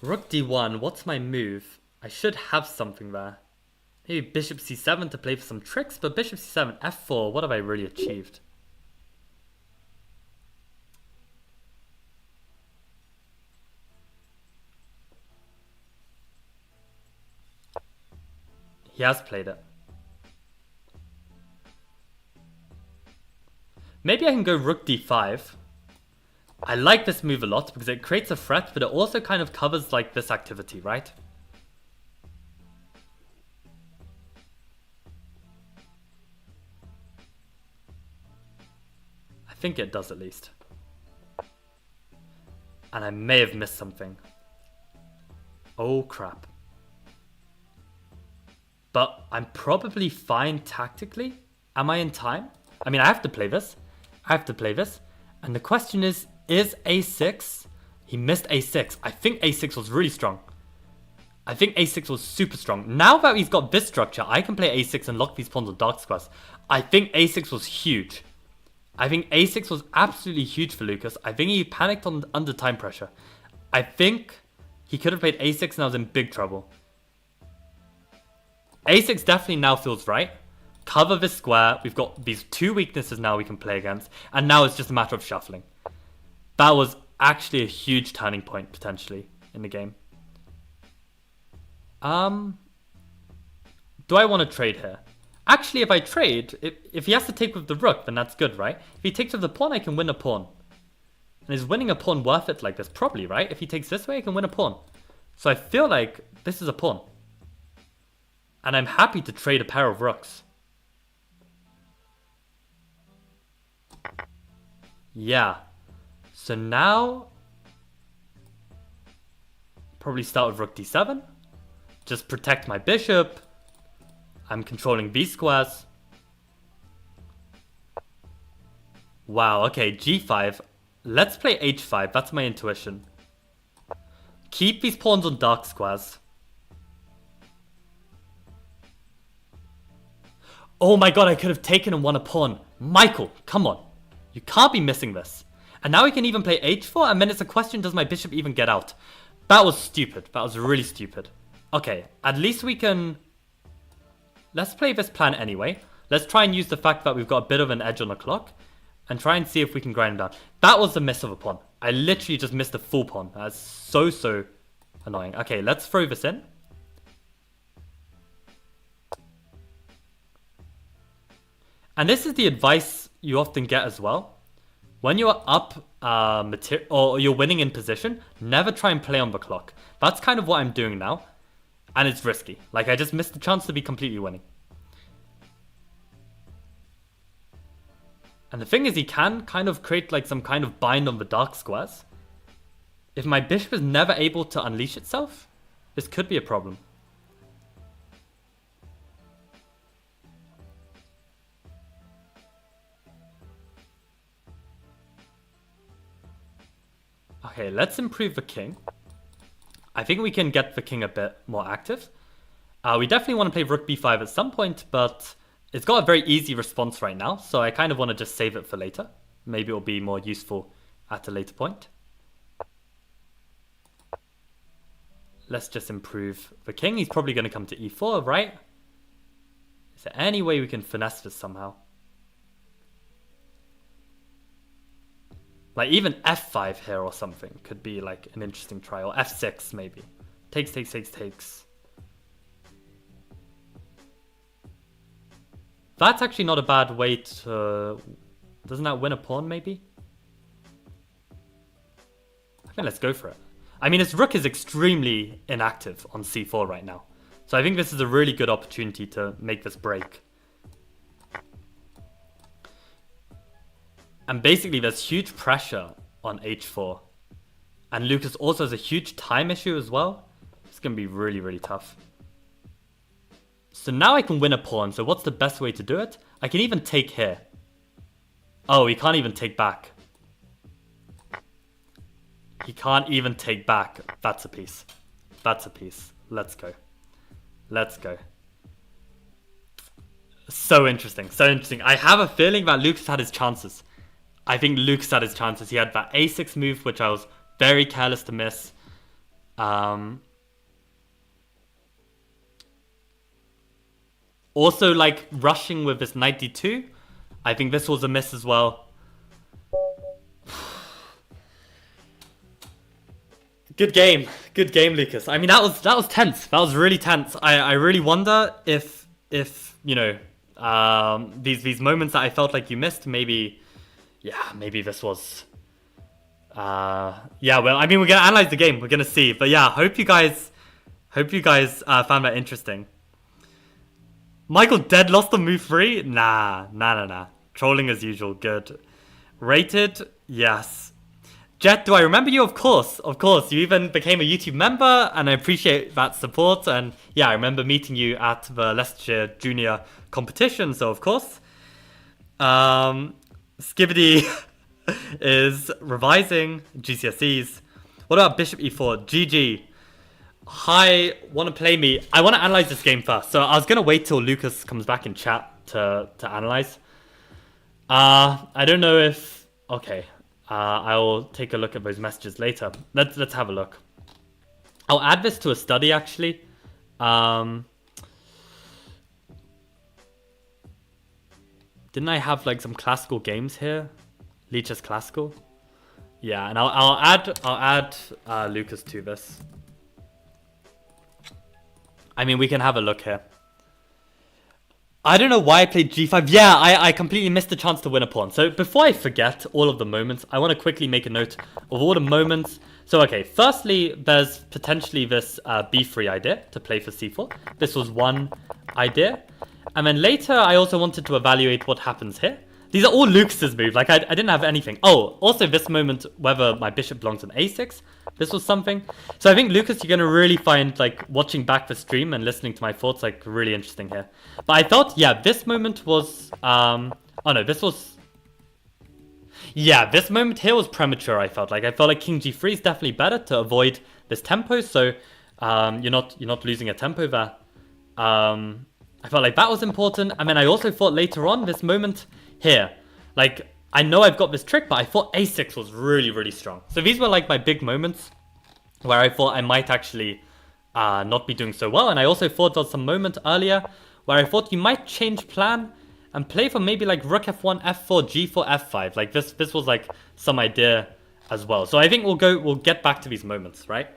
Rook d1, what's my move? I should have something there. Maybe bishop c7 to play for some tricks, but bishop c7, f4, what have I really achieved? He has played it. Maybe I can go rook d5. I like this move a lot because it creates a threat, but it also kind of covers like this activity, right? I think it does at least. And I may have missed something. Oh crap. But I'm probably fine tactically. Am I in time? I mean, I have to play this. I have to play this. And the question is a6? He missed a6. I think a6 was really strong. I think a6 was super strong. Now that he's got this structure, I can play a6 and lock these pawns on dark squares. I think a6 was huge. I think a6 was absolutely huge for Lucas. I think he panicked under time pressure. I think he could have played a6 and I was in big trouble. a6 definitely now feels right. Cover this square. We've got these two weaknesses now we can play against. And now it's just a matter of shuffling. That was actually a huge turning point, potentially, in the game. Do I want to trade here? Actually, if I trade, if he has to take with the rook, then that's good, right? If he takes with the pawn, I can win a pawn. And is winning a pawn worth it like this? Probably, right? If he takes this way, I can win a pawn. So I feel like this is a pawn. And I'm happy to trade a pair of rooks. Yeah. So now... probably start with rook d7. Just protect my bishop. I'm controlling these squares. Wow, okay, g5. Let's play h5, that's my intuition. Keep these pawns on dark squares. Oh my god, I could have taken and won a pawn. Michael, come on. You can't be missing this. And now we can even play h4, and then it's a question, does my bishop even get out? That was stupid. That was really stupid. Okay, at least we can... Let's play this plan anyway. Let's try and use the fact that we've got a bit of an edge on the clock and try and see if we can grind him down. That was the miss of a pawn. I literally just missed a full pawn. That's so annoying. Okay, let's throw this in. And this is the advice you often get as well. When you're up or you're winning in position, never try and play on the clock. That's kind of what I'm doing now. And it's risky. Like, I just missed the chance to be completely winning. And the thing is, he can kind of create like some kind of bind on the dark squares. If my bishop is never able to unleash itself, this could be a problem. Okay, let's improve the king. I think we can get the king a bit more active. We definitely want to play rook b5 at some point, but it's got a very easy response right now, so I kind of want to just save it for later. Maybe it'll be more useful at a later point. Let's just improve the king. He's probably going to come to e4, right? Is there any way we can finesse this somehow? Like even f5 here or something could be like an interesting try, or f6 maybe. Takes. That's actually not a bad way to... Doesn't that win a pawn, maybe? I think let's go for it. I mean, his rook is extremely inactive on c4 right now. So I think this is a really good opportunity to make this break. And basically, there's huge pressure on h4. And Lucas also has a huge time issue as well. It's going to be really, really tough. So now I can win a pawn. So what's the best way to do it? I can even take here. Oh, he can't even take back. He can't even take back. That's a piece. That's a piece. Let's go. Let's go. So interesting. So interesting. I have a feeling that Lucas had his chances. I think Lucas had his chances. He had that a6 move, which I was very careless to miss. Also, like, rushing with this knight d2. I think this was a miss as well. Good game, Lucas. I mean, that was tense. That was really tense. I really wonder if you know, these moments that I felt like you missed, maybe this was. Yeah, well, I mean, we're gonna analyze the game. We're gonna see, but yeah, hope you guys found that interesting. Michael dead lost on move 3? Nah. Trolling as usual. Good. Rated? Yes. Jet, do I remember you? Of course. You even became a YouTube member, and I appreciate that support. And yeah, I remember meeting you at the Leicestershire Junior competition, so of course. Skibidi is revising GCSEs. What about Bishop E4? GG. Hi, want to play me? I want to analyze this game first. So I was going to wait till Lucas comes back in chat to analyze. I don't know if... Okay. I will take a look at those messages later. Let's have a look. I'll add this to a study, actually. Didn't I have like some classical games here? Lichess Classical. Yeah, and I'll add Lucas to this. I mean, we can have a look here. I don't know why I played g5. Yeah, I completely missed the chance to win a pawn. So before I forget all of the moments, I want to quickly make a note of all the moments. So, okay, firstly, there's potentially this b3 idea to play for c4. This was one idea. And then later, I also wanted to evaluate what happens here. These are all Lucas's moves. Like, I didn't have anything. Oh, also this moment, whether my bishop belongs on a6. This was something. So I think, Lucas, you're going to really find, like, watching back the stream and listening to my thoughts, like, really interesting here. But I thought, yeah, this moment was... oh, no, this was... Yeah, this moment here was premature, I felt like. I felt like king g3 is definitely better to avoid this tempo. So you're not losing a tempo there. I felt like that was important. And then I also thought later on, this moment here, like, I know I've got this trick, but I thought a6 was really, really strong. So these were like my big moments where I thought I might actually not be doing so well. And I also thought there was some moment earlier where I thought you might change plan and play for maybe like rook f1, f4, g4, f5. Like this was like some idea as well. So I think we'll get back to these moments, right?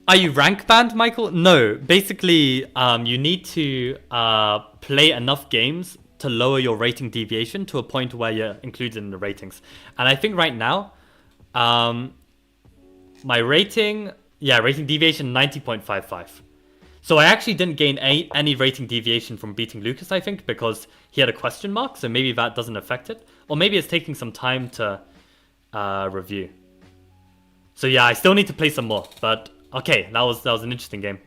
Are you rank banned, Michael? No. Basically, you need to play enough games to lower your rating deviation to a point where you're included in the ratings. And I think right now, my rating deviation 90.55. So I actually didn't gain any rating deviation from beating Lucas, I think, because he had a question mark, so maybe that doesn't affect it. Or maybe it's taking some time to review. So yeah, I still need to play some more, but okay, that was an interesting game.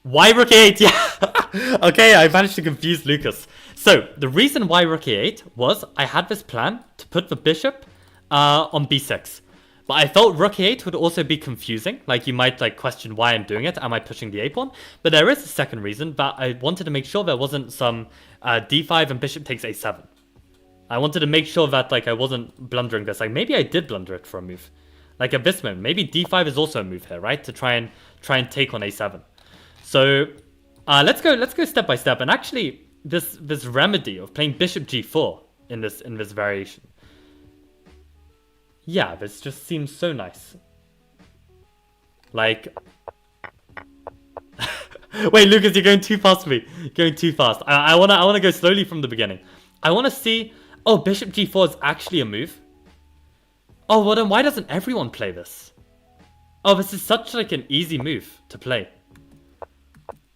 Why rook a8? Yeah. Okay, I managed to confuse Lucas. So the reason why rook a8 was I had this plan to put the bishop on b6. But I felt rook a8 would also be confusing. Like, you might like question why I'm doing it. Am I pushing the a pawn? But there is a second reason that I wanted to make sure there wasn't some d5 and bishop takes a7. I wanted to make sure that like I wasn't blundering this. Like, maybe I did blunder it for a move. Like at this moment, maybe d5 is also a move here, right? To try and take on a7. So let's go step by step. And actually, this remedy of playing bishop g4 in this variation, yeah, this just seems so nice. Like, Wait, Lucas, you're going too fast for me. You're going too fast. I wanna go slowly from the beginning. I wanna see. Oh, Bishop G4 is actually a move. Oh, well then why doesn't everyone play this? Oh, this is such like an easy move to play.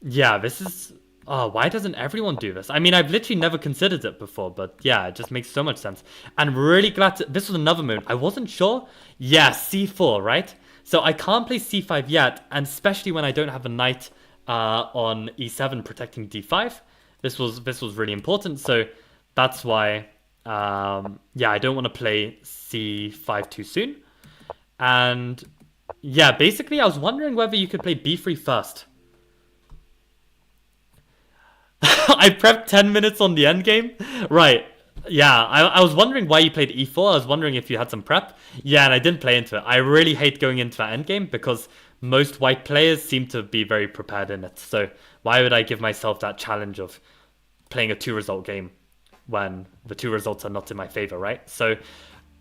Yeah, this is. Oh, why doesn't everyone do this? I mean, I've literally never considered it before, but yeah, it just makes so much sense. And really glad to. This was another move. I wasn't sure. Yeah, C4, right? So I can't play C5 yet, and especially when I don't have a knight on E7 protecting D5. This was really important. So that's why. Yeah, I don't want to play C5 too soon. And yeah, basically, I was wondering whether you could play B3 first. I prepped 10 minutes on the endgame? Right. Yeah, I was wondering why you played E4. I was wondering if you had some prep. Yeah, and I didn't play into it. I really hate going into that endgame because most white players seem to be very prepared in it. So why would I give myself that challenge of playing a 2-result game when the 2 results are not in my favor, right? So,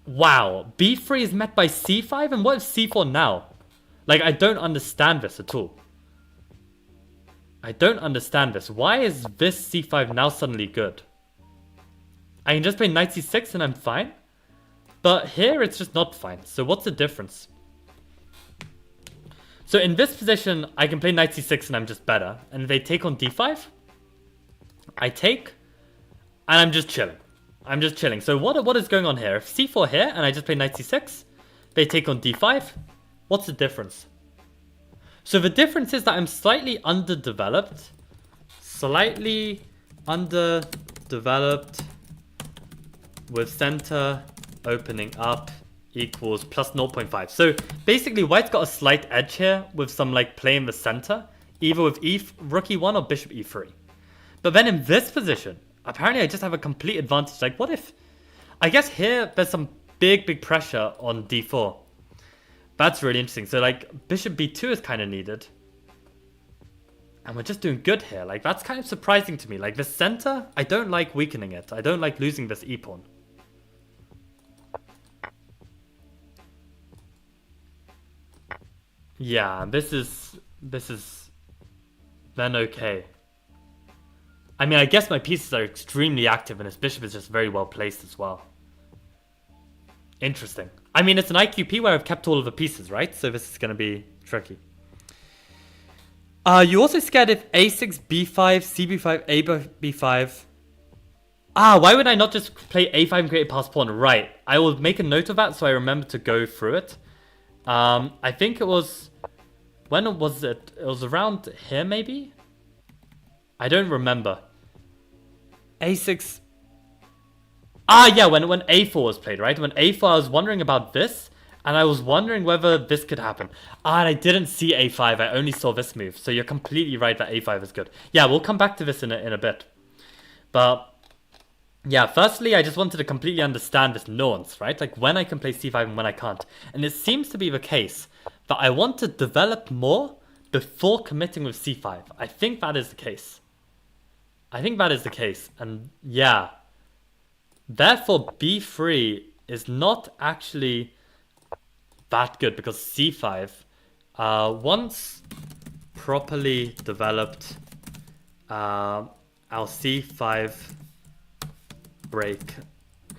wow. B3 is met by C5? And what is C4 now? Like, I don't understand this at all. I don't understand this. Why is this C5 now suddenly good? I can just play knight C6 and I'm fine. But here it's just not fine. So what's the difference? So in this position, I can play knight C6 and I'm just better. And if they take on D5, I take, and I'm just chilling. I'm just chilling. So what is going on here? If C4 here and I just play knight C6, they take on D5. What's the difference? So the difference is that I'm slightly underdeveloped. Slightly underdeveloped with center opening up equals plus 0.5. So basically white's got a slight edge here with some like play in the center, either with rook e1 or bishop e3. But then in this position, apparently I just have a complete advantage. Like what if, I guess here there's some big pressure on d4. That's really interesting. So like bishop b2 is kind of needed. And we're just doing good here. Like that's kind of surprising to me. Like the center, I don't like weakening it. I don't like losing this e-pawn. Yeah, this is then okay. I mean, I guess my pieces are extremely active and his bishop is just very well placed as well. Interesting. I mean, it's an IQP where I've kept all of the pieces, right? So this is going to be tricky. You also scared if a6, b5, cb5, ab5. Why would I not just play a5 and create a pass pawn? Right. I will make a note of that so I remember to go through it. I think it was... When was it? It was around here, maybe? I don't remember. a6... yeah, when a4 was played, right? When a4, I was wondering about this, and I was wondering whether this could happen. And I didn't see a5, I only saw this move. So you're completely right that a5 is good. Yeah, we'll come back to this in a bit. But... yeah, firstly, I just wanted to completely understand this nuance, right? Like when I can play c5 and when I can't. And it seems to be the case that I want to develop more before committing with c5. I think that is the case. I think that is the case. And yeah. Therefore, b3 is not actually that good because c5, once properly developed, our c5 break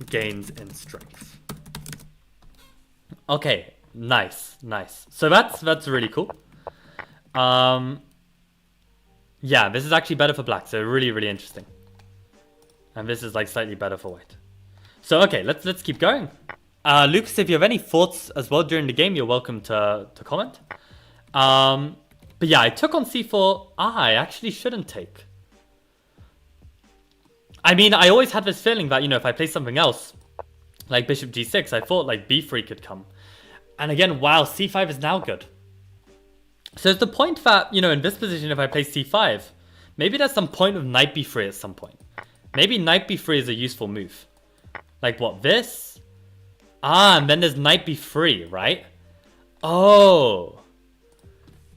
gains in strength. Okay, nice. So that's really cool. Yeah, this is actually better for black, so really interesting. And this is like slightly better for white. So okay, let's keep going. Lucas, if you have any thoughts as well during the game, you're welcome to comment. But yeah, I took on c4. I actually shouldn't take. I mean, I always had this feeling that, you know, if I play something else, like bishop g6, I thought like b3 could come. And again, wow, c5 is now good. So it's the point that, you know, in this position, if I play c5, maybe there's some point of knight b3 at some point. Maybe knight b3 is a useful move. Like what, this? And then there's knight b3, right? Oh.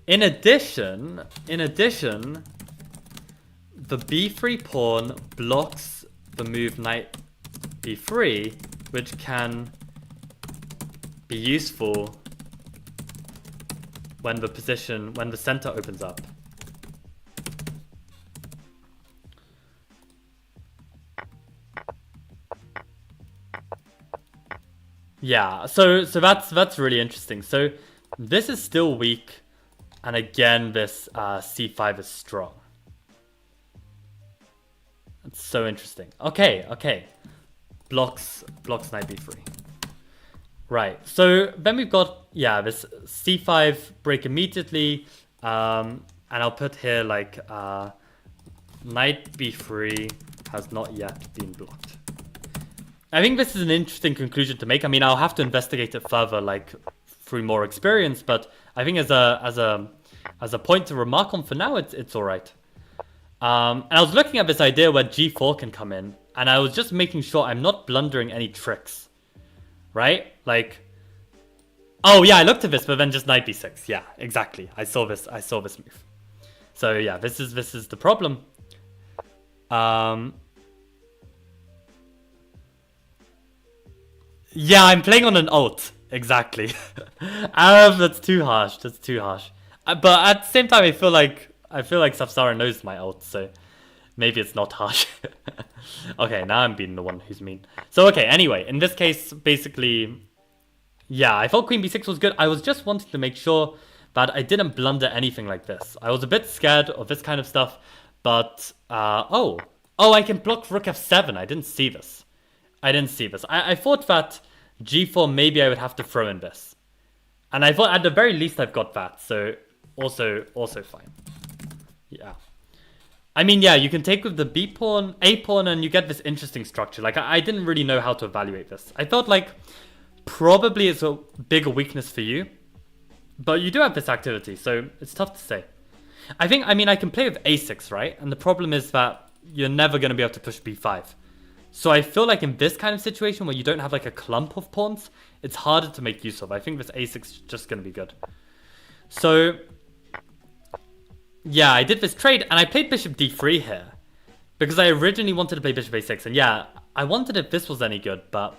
In addition, the b3 pawn blocks the move knight b3, which can be useful when the center opens up. Yeah, so that's really interesting. So this is still weak, and again this c5 is strong. That's so interesting. Okay, okay. Blocks knight b3. Right. So then we've got this c5 break immediately, and I'll put here like knight b3 has not yet been blocked. I think this is an interesting conclusion to make. I mean, I'll have to investigate it further, like through more experience. But I think as a point to remark on for now, it's all right. And I was looking at this idea where g4 can come in, and I was just making sure I'm not blundering any tricks, right? Like, oh yeah, I looked at this, but then just knight b6. Yeah, exactly. I saw this move. So yeah, this is the problem. Yeah, I'm playing on an alt. Exactly. That's too harsh. That's too harsh. But at the same time, I feel like Sapsara knows my alt, so maybe it's not harsh. Okay, now I'm being the one who's mean. So okay, anyway, in this case, basically, yeah, I thought Queen b6 was good. I was just wanting to make sure that I didn't blunder anything like this. I was a bit scared of this kind of stuff, but oh, I can block Rook f7. I didn't see this. I thought that g4 maybe I would have to throw in this. And I thought at the very least I've got that. So also fine. Yeah. I mean, yeah, you can take with the B pawn, A pawn, and you get this interesting structure. Like, I didn't really know how to evaluate this. I felt like probably it's a bigger weakness for you. But you do have this activity, so it's tough to say. I mean, I can play with A6, right? And the problem is that you're never going to be able to push B5. So I feel like in this kind of situation where you don't have like a clump of pawns, it's harder to make use of. I think this a6 is just going to be good. So yeah, I did this trade and I played bishop d3 here because I originally wanted to play bishop a6. And yeah, I wondered if this was any good, but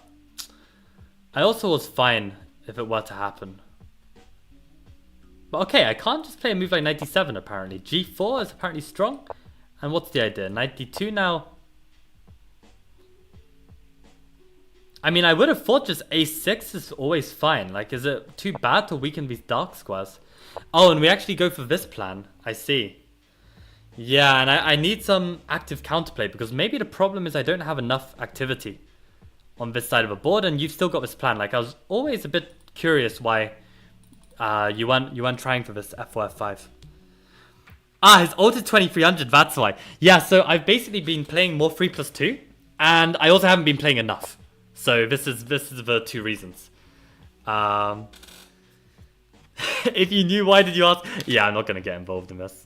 I also was fine if it were to happen. But okay, I can't just play a move like knight d7 apparently. g4 is apparently strong. And what's the idea? Knight d2 now. I mean, I would have thought just a6 is always fine. Like, is it too bad to weaken these dark squares? Oh, and we actually go for this plan. I see. Yeah, and I need some active counterplay because maybe the problem is I don't have enough activity on this side of the board, and you've still got this plan. Like, I was always a bit curious why you weren't trying for this f4, f5. Ah, his ult is 2300, that's why. Yeah, so I've basically been playing more 3+2, and I also haven't been playing enough. So this is the two reasons. If you knew, why did you ask? Yeah, I'm not going to get involved in this.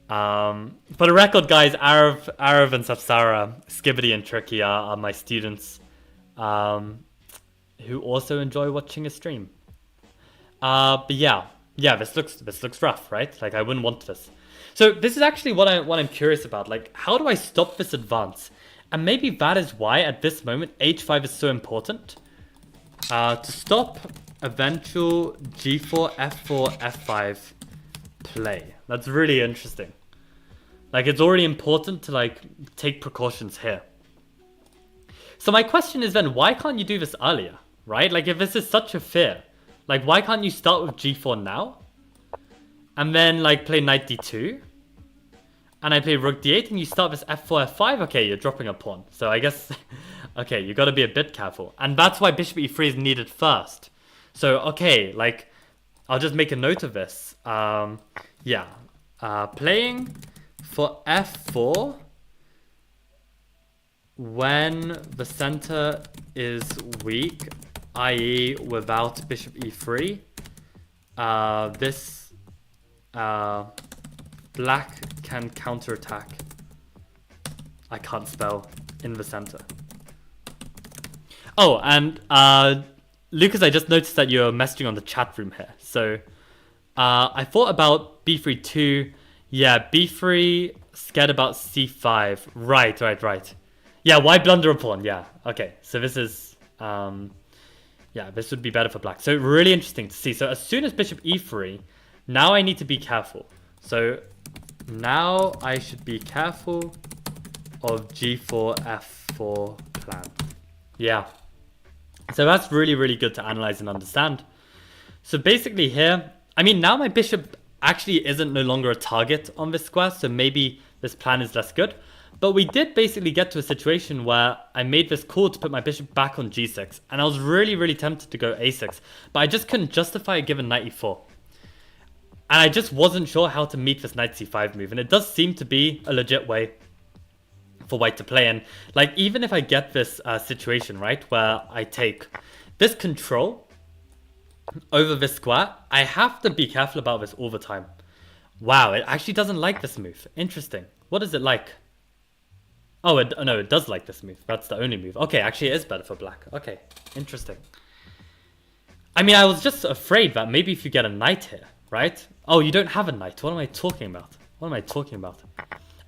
For the record, guys, Arav and Sapsara, Skibidi and Tricky are my students who also enjoy watching a stream. But yeah, this looks rough, right? Like, I wouldn't want this. So this is actually what I'm curious about. Like, how do I stop this advance? And maybe that is why at this moment h5 is so important. To stop eventual g4, f4, f5 play. That's really interesting. Like, it's already important to like take precautions here. So my question is then, why can't you do this earlier, right? Like, if this is such a fear, like, why can't you start with g4 now? And then like play knight d2? And I play rook d8 and you start this f4, f5. Okay, you're dropping a pawn. So I guess, okay, you got to be a bit careful. And that's why bishop e3 is needed first. So, okay, like, I'll just make a note of this. Playing for f4 when the center is weak, i.e. without bishop e3, black can counterattack. I can't spell in the center. Oh, and Lucas, I just noticed that you're messaging on the chat room here. So I thought about b3 too. Yeah, b3, scared about c5. Right. Yeah, why blunder a pawn? Yeah, okay. So this is, this would be better for black. So really interesting to see. So as soon as bishop e3, now I need to be careful. So now I should be careful of g4, f4 plan. Yeah. So that's really, really good to analyze and understand. So basically here, I mean, now my bishop actually isn't no longer a target on this square, so maybe this plan is less good. But we did basically get to a situation where I made this call to put my bishop back on g6, and I was really, really tempted to go a6, but I just couldn't justify it given knight e4. And I just wasn't sure how to meet this knight c5 move, and it does seem to be a legit way for white to play. And like, even if I get this situation, right, where I take this control over this square, I have to be careful about this all the time. Wow, it actually doesn't like this move. Interesting. What is it like? Oh, no, it does like this move. That's the only move. Okay, actually it is better for black. Okay, interesting. I mean, I was just afraid that maybe if you get a knight here, right? Oh, you don't have a knight. What am I talking about? What am I talking about?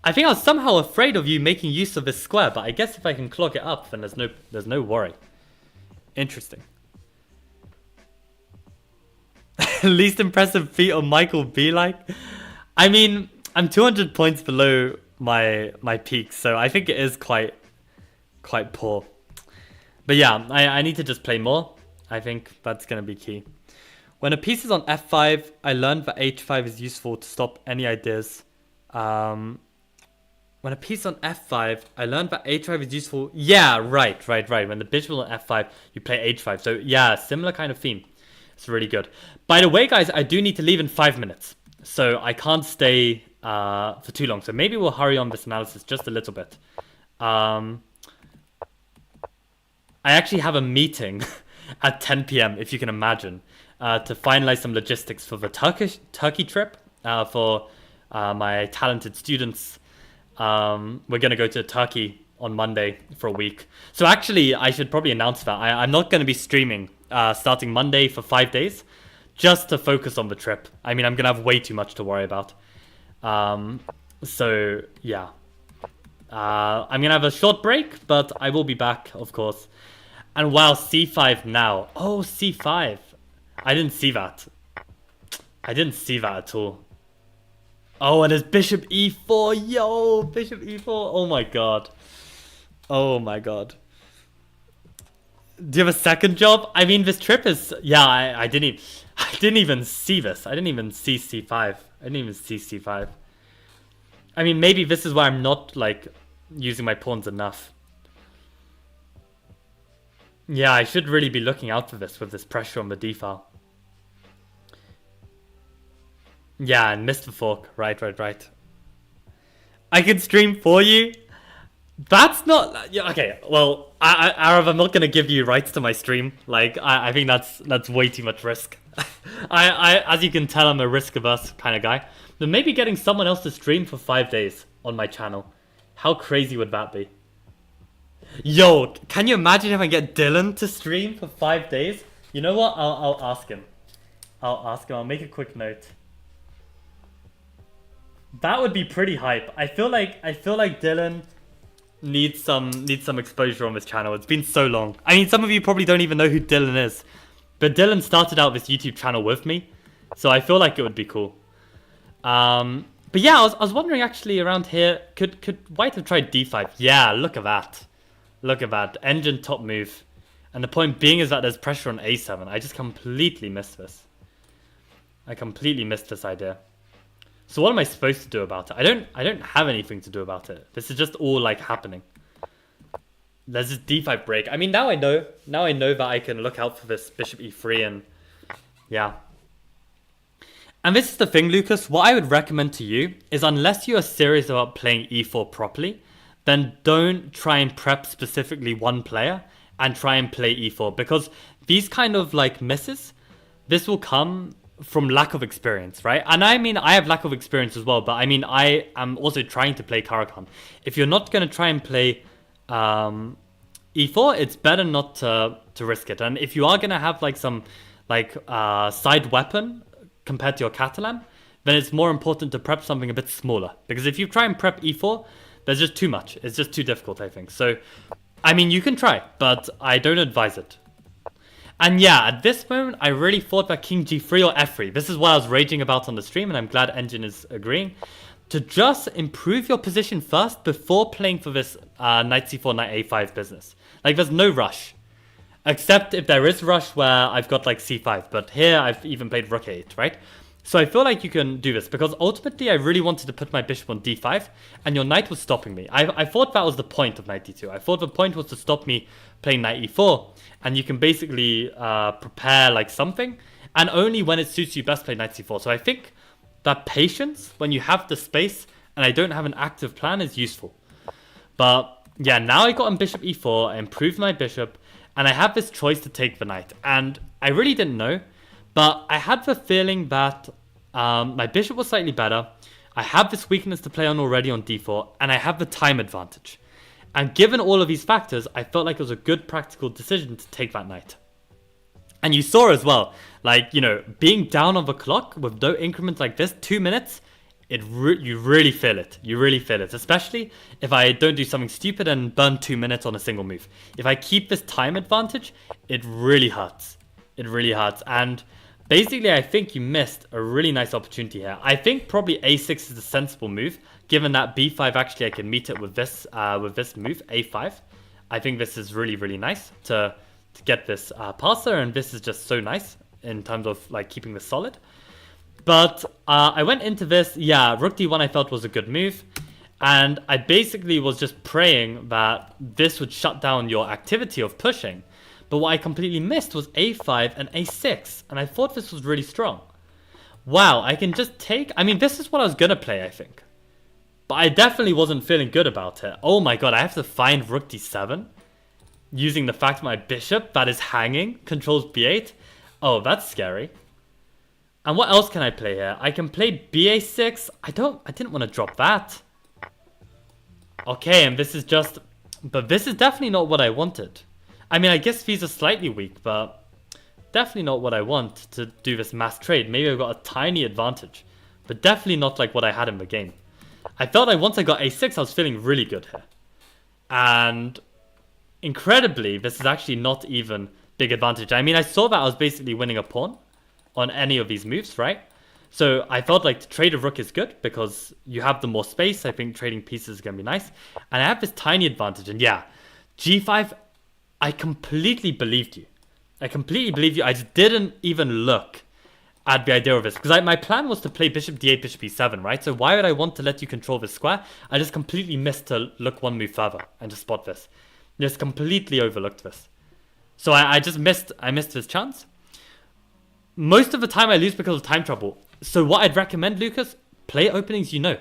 I think I was somehow afraid of you making use of this square, but I guess if I can clog it up, then there's no worry. Interesting. Least impressive feat of Michael B. Like, I mean, I'm 200 points below my peak, so I think it is quite poor. But yeah, I need to just play more. I think that's gonna be key. When a piece is on f5, I learned that h5 is useful to stop any ideas. When a piece on f5, I learned that h5 is useful. Yeah, right. When the bishop is on f5, you play h5. So yeah, similar kind of theme. It's really good. By the way, guys, I do need to leave in 5 minutes. So I can't stay for too long. So maybe we'll hurry on this analysis just a little bit. I actually have a meeting at 10 p.m., if you can imagine, to finalize some logistics for the Turkey trip for my talented students. We're going to go to Turkey on Monday for a week. So actually, I should probably announce that. I'm not going to be streaming starting Monday for 5 days, just to focus on the trip. I mean, I'm going to have way too much to worry about. So, yeah. I'm going to have a short break, but I will be back, of course. And wow, c5 now. Oh, c5. I didn't see that. I didn't see that at all. Oh, and it's bishop e4. Yo, bishop e4. Oh my god. Oh my god. Do you have a second job? I mean, this trip is... Yeah, I didn't even see this. I didn't even see c5. I didn't even see c5. I mean, maybe this is why I'm not, like, using my pawns enough. Yeah, I should really be looking out for this with this pressure on the d file. Yeah, and missed the fork. Right. I can stream for you. That's not... Yeah, okay, well, Arav, I'm not going to give you rights to my stream. Like, I think that's way too much risk. As you can tell, I'm a risk-averse kind of guy. But maybe getting someone else to stream for 5 days on my channel. How crazy would that be? Yo, can you imagine if I get Dylan to stream for 5 days? You know what? I'll ask him. I'll make a quick note. That would be pretty hype. I feel like Dylan needs some exposure on this channel. It's been so long. I mean, some of you probably don't even know who Dylan is, but Dylan started out this YouTube channel with me, so I feel like it would be cool. But yeah, I was wondering actually around here, could White have tried d5? Yeah, look at that. Look at that. Engine top move. And the point being is that there's pressure on a7. I just completely missed this. I completely missed this idea. So what am I supposed to do about it? I don't have anything to do about it. This is just all like happening. There's this d5 break. I mean, now I know that I can look out for this bishop e3 and yeah. And this is the thing, Lucas. What I would recommend to you is, unless you are serious about playing e4 properly, then don't try and prep specifically one player and try and play e4, because these kind of like misses, this will come from lack of experience, right? And I mean, I have lack of experience as well, but I mean, I am also trying to play Caro-Kann. If you're not going to try and play e4, it's better not to risk it. And if you are going to have like some like side weapon compared to your Catalan, then it's more important to prep something a bit smaller. Because if you try and prep e4, there's just too much. It's just too difficult, I think. So, I mean, you can try, but I don't advise it. And yeah, at this moment, I really thought that king g3 or f3. This is what I was raging about on the stream, and I'm glad Engine is agreeing. To just improve your position first before playing for this knight c4, knight a5 business. Like, there's no rush. Except if there is rush where I've got like c5, but here I've even played rook a8, right? So I feel like you can do this, because ultimately I really wanted to put my bishop on d5, and your knight was stopping me. I thought that was the point of knight d2. I thought the point was to stop me playing knight e4, and you can basically prepare like something, and only when it suits you best play knight c4. So I think that patience, when you have the space, and I don't have an active plan, is useful. But yeah, now I got on bishop e4, I improved my bishop, and I have this choice to take the knight. And I really didn't know, but I had the feeling that my bishop was slightly better. I have this weakness to play on already on d4, and I have the time advantage. And given all of these factors, I felt like it was a good practical decision to take that knight. And you saw as well, like, you know, being down on the clock with no increments like this, 2 minutes, you really feel it. You really feel it. Especially if I don't do something stupid and burn 2 minutes on a single move. If I keep this time advantage, it really hurts. It really hurts. And basically, I think you missed a really nice opportunity here. I think probably a6 is the sensible move, given that b5 actually I can meet it with this move, a5. I think this is really, really nice to get this passer, and this is just so nice in terms of like keeping this solid. But I went into this, yeah, rook d1 I felt was a good move. And I basically was just praying that this would shut down your activity of pushing. But what I completely missed was a5 and a6. And I thought this was really strong. Wow, I can just take... I mean, this is what I was going to play, I think. But I definitely wasn't feeling good about it. Oh my god, I have to find rook d7. Using the fact that my bishop that is hanging controls b8. Oh, that's scary. And what else can I play here? I can play ba6. I didn't want to drop that. Okay, and this is just... But this is definitely not what I wanted. I mean, I guess these are slightly weak, but definitely not what I want to do this mass trade. Maybe I've got a tiny advantage, but definitely not like what I had in the game. I felt like once I got a6, I was feeling really good here. And incredibly, this is actually not even big advantage. I mean, I saw that I was basically winning a pawn on any of these moves, right? So I felt like to trade a rook is good because you have the more space. I think trading pieces is going to be nice. And I have this tiny advantage. And yeah, g5, I completely believed you. I completely believed you. I just didn't even look at the idea of this. Because my plan was to play bishop d8, bishop e7, right? So why would I want to let you control this square? I just completely missed to look one move further and just spot this. Just completely overlooked this. So I missed this chance. Most of the time I lose because of time trouble. So what I'd recommend, Lucas, play openings you know.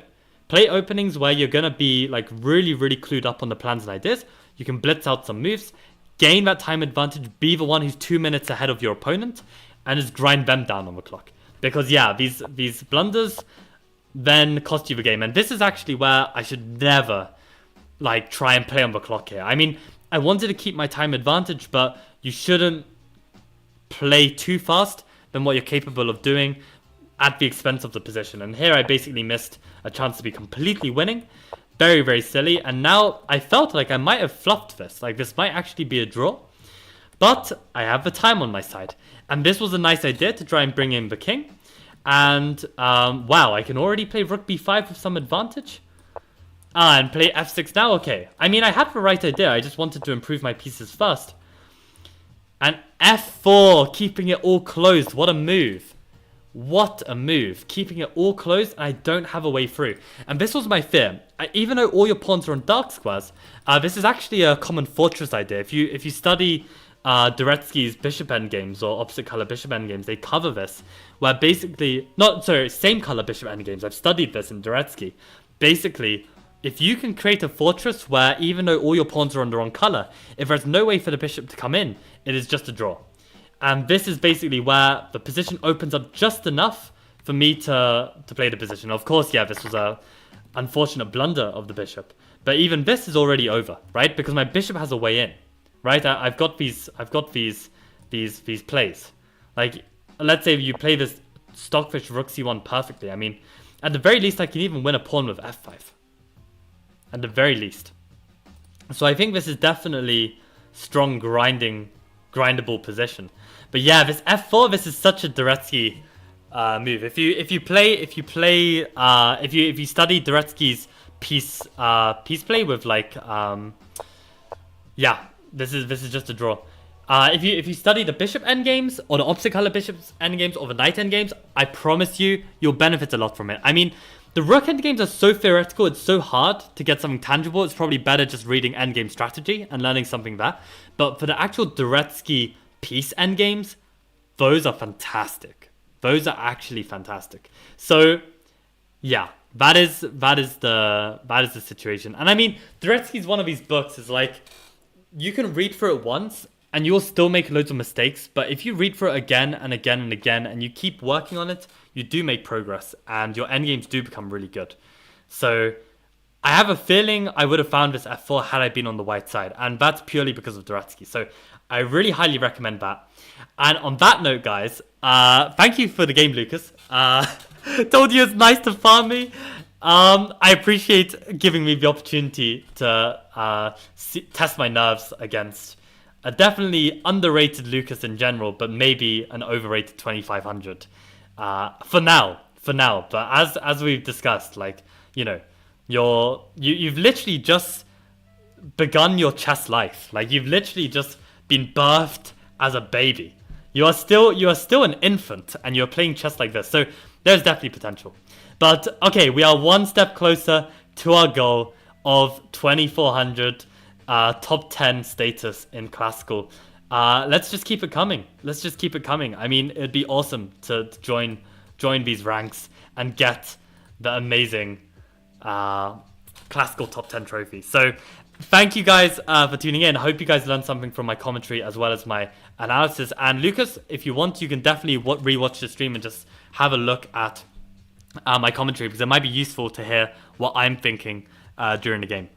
Play openings where you're going to be like really, really clued up on the plans and ideas. You can blitz out some moves, gain that time advantage, be the one who's 2 minutes ahead of your opponent, and just grind them down on the clock. Because yeah, these blunders then cost you the game. And this is actually where I should never like try and play on the clock here. I mean, I wanted to keep my time advantage, but you shouldn't play too fast than what you're capable of doing at the expense of the position. And here I basically missed a chance to be completely winning. Very, very silly. And now I felt like I might have fluffed this. Like this might actually be a draw. But I have the time on my side. And this was a nice idea to try and bring in the king. And wow, I can already play rook b5 with some advantage. And play f6 now? Okay. I mean, I had the right idea. I just wanted to improve my pieces first. And f4, keeping it all closed. What a move. What a move. Keeping it all closed, and I don't have a way through. And this was my fear. Even though all your pawns are on dark squares, this is actually a common fortress idea. If you study Dvoretsky's bishop endgames or opposite color bishop endgames, they cover this. Where basically, same color bishop endgames. I've studied this in Dvoretsky. Basically, if you can create a fortress where even though all your pawns are on the wrong color, if there's no way for the bishop to come in, it is just a draw. And this is basically where the position opens up just enough for me to play the position. Of course, yeah, this was a unfortunate blunder of the bishop. But even this is already over, right? Because my bishop has a way in, right? I've got these plays. Like, let's say you play this stockfish rook c1 perfectly. I mean, at the very least, I can even win a pawn with f5. At the very least. So I think this is definitely strong grindable position. But yeah, this f4, this is such a Dvoretsky move. If you study Dvoretsky's piece play with like yeah, this is just a draw. If you study the bishop endgames or the opposite color bishop's endgames or the knight endgames, I promise you'll benefit a lot from it. I mean, the rook endgames are so theoretical, it's so hard to get something tangible. It's probably better just reading endgame strategy and learning something there. But for the actual Dvoretsky piece endgames, those are fantastic. Those are actually fantastic. So yeah, that is the situation. And I mean, Dvoretsky's one of these books is like, you can read through it once and you'll still make loads of mistakes, but if you read through it again and again and again and you keep working on it, you do make progress and your endgames do become really good. So I have a feeling I would have found this f4 had I been on the white side, and that's purely because of Dvoretsky. So I really highly recommend that. And on that note, guys, thank you for the game, Lucas. Told you it's nice to farm me. I appreciate giving me the opportunity to test my nerves against a definitely underrated Lucas in general, but maybe an overrated 2500 for now. But as we've discussed, like, you know, you've literally just begun your chess life. Like, you've literally just been birthed as a baby. You are still an infant, and you're playing chess like this. So there's definitely potential. But okay, we are one step closer to our goal of 2400 top 10 status in classical. Let's just keep it coming. I mean, it'd be awesome to join these ranks and get the amazing classical top 10 trophy. So thank you guys for tuning in. I hope you guys learned something from my commentary as well as my analysis. And Lucas, if you want, you can definitely rewatch the stream and just have a look at my commentary, because it might be useful to hear what I'm thinking during the game.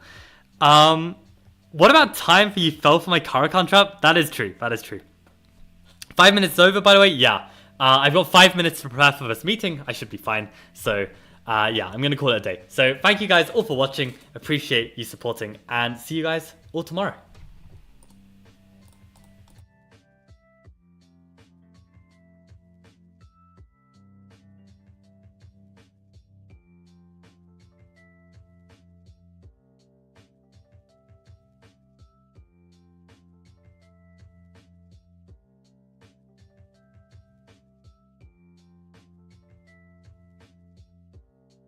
What about time for you fell for my Caro-Kann trap? That is true. 5 minutes over, by the way. Yeah. I've got 5 minutes to prepare for this meeting. I should be fine. So yeah, I'm going to call it a day. So thank you guys all for watching. Appreciate you supporting, and see you guys all tomorrow.